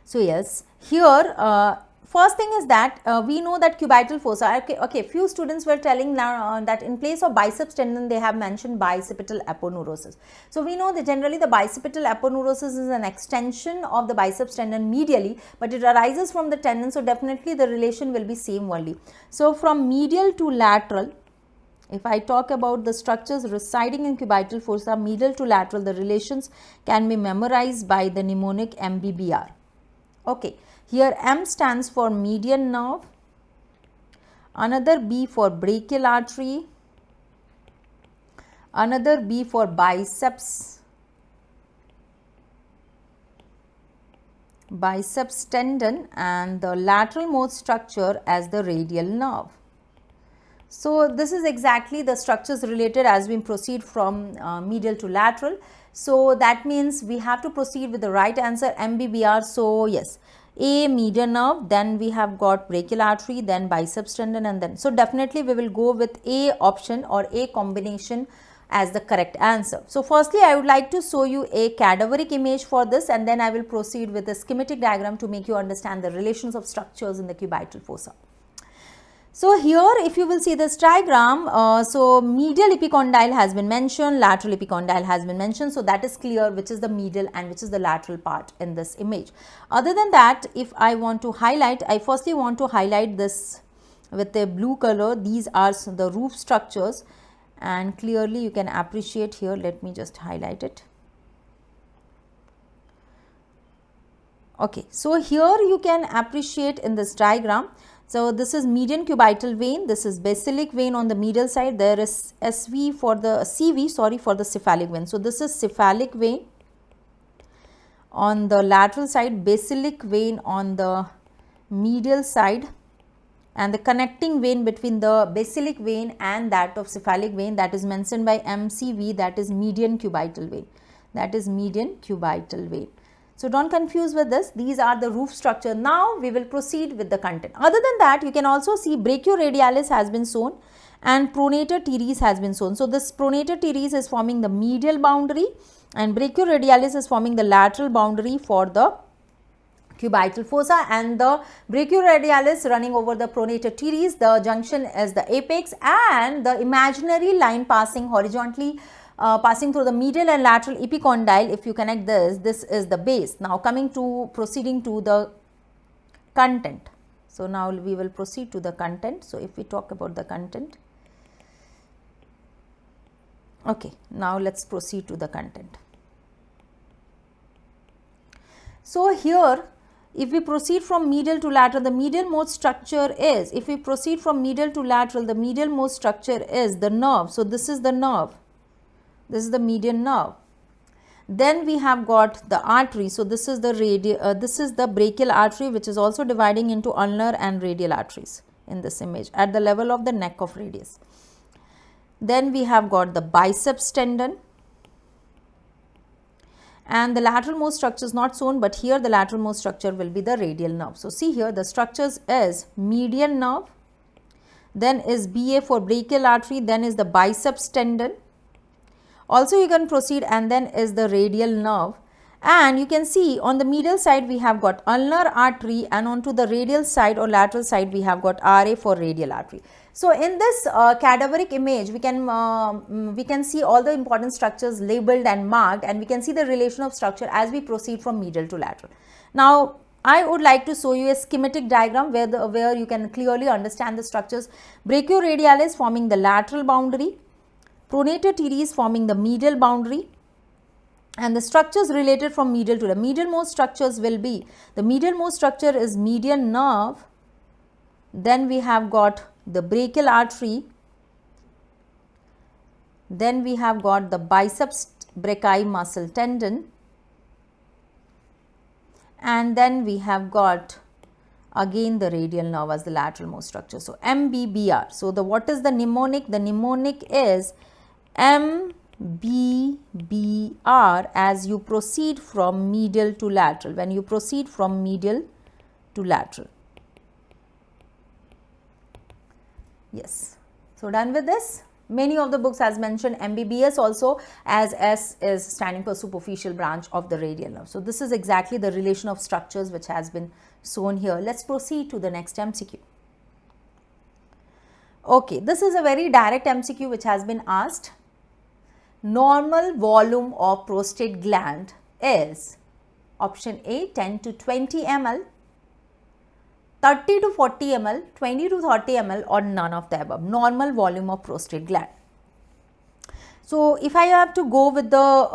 So yes, here first thing is that we know that cubital fossa, okay, few students were telling now that in place of biceps tendon they have mentioned bicipital aponeurosis. So we know that generally the bicipital aponeurosis is an extension of the biceps tendon medially, but it arises from the tendon, so definitely the relation will be same only. So from medial to lateral, if I talk about the structures residing in cubital fossa, medial to lateral, the relations can be memorized by the mnemonic MBBR. Okay. Here M stands for median nerve, another B for brachial artery, another B for biceps tendon, and the lateral most structure as the radial nerve. So this is exactly the structures related as we proceed from medial to lateral. So that means we have to proceed with the right answer, MBBR. So yes, A median nerve, then we have got brachial artery, then biceps tendon, and then, so definitely we will go with A option or A combination as the correct answer. So firstly I would like to show you a cadaveric image for this, and then I will proceed with a schematic diagram to make you understand the relations of structures in the cubital fossa. So here if you will see this diagram, so medial epicondyle has been mentioned, lateral epicondyle has been mentioned, so that is clear which is the medial and which is the lateral part in this image. Other than that, if I want to highlight, I firstly want to highlight this with a blue color. These are the roof structures, and clearly you can appreciate here. Let me just highlight it. Okay, so here you can appreciate in this diagram. So this is median cubital vein, this is basilic vein on the medial side, there is CV for the cephalic vein. So this is cephalic vein on the lateral side, basilic vein on the medial side, and the connecting vein between the basilic vein and that of cephalic vein, that is mentioned by MCV, that is median cubital vein. That is median cubital vein. So don't confuse with this. These are the roof structure. Now we will proceed with the content. Other than that, you can also see brachioradialis has been shown and pronator teres has been shown. So this pronator teres is forming the medial boundary and brachioradialis is forming the lateral boundary for the cubital fossa, and the brachioradialis running over the pronator teres. The junction is the apex, and the imaginary line passing horizontally passing through the medial and lateral epicondyle. If you connect this is the base. Now proceeding to the content. So now we will proceed to the content. So if we talk about the content, okay, now let's proceed to the content. So here if we proceed from medial to lateral, the medial most structure is, if we proceed from medial to lateral, the medial most structure is the nerve. So this is the nerve. This is the median nerve. Then we have got the artery. So this is the brachial artery, which is also dividing into ulnar and radial arteries in this image at the level of the neck of radius. Then we have got the biceps tendon, and the lateral most structure is not shown, but here the lateral most structure will be the radial nerve. So, see here the structures is median nerve, then is BA for brachial artery, then is the biceps tendon. Also you can proceed, and then is the radial nerve, and you can see on the medial side we have got ulnar artery, and onto the radial side or lateral side we have got RA for radial artery. So, in this cadaveric image we can see all the important structures labeled and marked, and we can see the relation of structure as we proceed from medial to lateral. Now, I would like to show you a schematic diagram where you can clearly understand the structures. Brachioradialis forming the lateral boundary, pronator teres forming the medial boundary, and the structures related from medial to the medialmost structures will be, the medialmost structure is median nerve, then we have got the brachial artery, then we have got the biceps brachii muscle tendon, and then we have got again the radial nerve as the lateral most structure. So, MBBR. So, what is the mnemonic? The mnemonic is MBBR as you proceed from medial to lateral, when you proceed from medial to lateral. Yes. So, done with this. Many of the books has mentioned MBBS also, as S is standing for superficial branch of the radial nerve. So, this is exactly the relation of structures which has been shown here. Let's proceed to the next MCQ. Okay, this is a very direct MCQ which has been asked. Normal volume of prostate gland is option A 10 to 20 ml, 30 to 40 ml, 20 to 30 ml, or none of the above. Normal volume of prostate gland. So, if I have to go with the,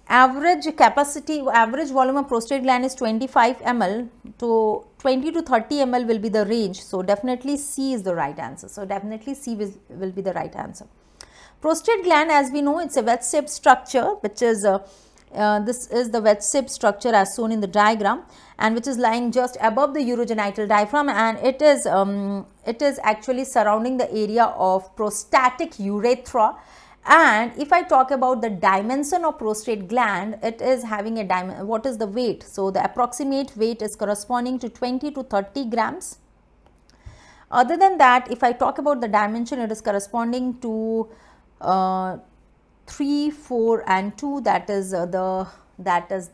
average capacity, average volume of prostate gland is 25 ml, to 20 to 30 ml will be the range. So, definitely C is the right answer. So, definitely C will be the right answer. Prostate gland, as we know, it's a wedge-shaped structure, which is this is the wedge-shaped structure as shown in the diagram, and which is lying just above the urogenital diaphragm, and it is actually surrounding the area of prostatic urethra. And if I talk about the dimension of prostate gland, it is having a dimension. What is the weight? So, the approximate weight is corresponding to 20 to 30 grams. Other than that, if I talk about the dimension, it is corresponding to 3, 4 and 2, that is the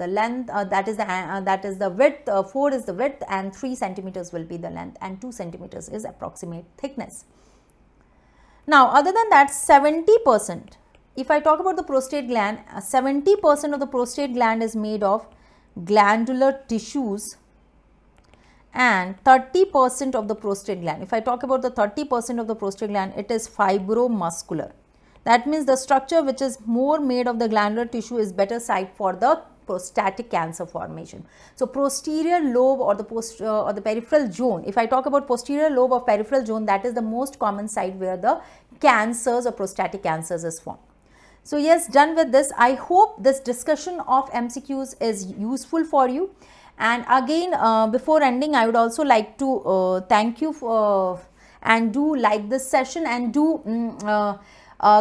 length, that is the width, 4 is the width, and 3 centimeters will be the length, and 2 centimeters is approximate thickness. Now, other than that, 70%, if I talk about the prostate gland, 70% of the prostate gland is made of glandular tissues, and 30% of the prostate gland, if I talk about the 30% of the prostate gland, it is fibromuscular. That means the structure which is more made of the glandular tissue is better site for the prostatic cancer formation. So, posterior lobe or the peripheral zone, if I talk about posterior lobe of peripheral zone, that is the most common site where the cancers or prostatic cancers is formed. So, yes, done with this. I hope this discussion of MCQs is useful for you. And again, before ending, I would also like to thank you for, and do like this session, and do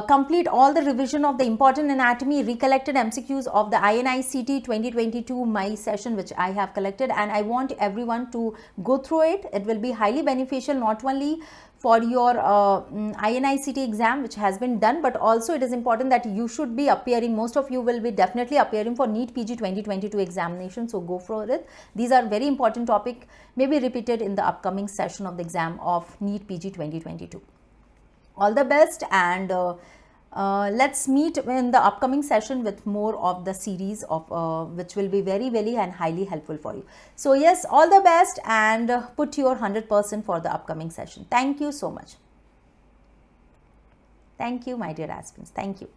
complete all the revision of the important anatomy recollected MCQs of the INI-CET 2022 MAY session which I have collected, and I want everyone to go through it. It will be highly beneficial not only for your INI-CET exam which has been done, but also it is important that you should be appearing, most of you will be definitely appearing for NEET-PG 2022 examination. So, go for it. These are very important topic, may be repeated in the upcoming session of the exam of NEET-PG 2022. All the best, and let's meet in the upcoming session with more of the series of which will be very and highly helpful for you. So, yes, all the best, and put your 100% for the upcoming session. Thank you so much. Thank you, my dear aspirants. Thank you.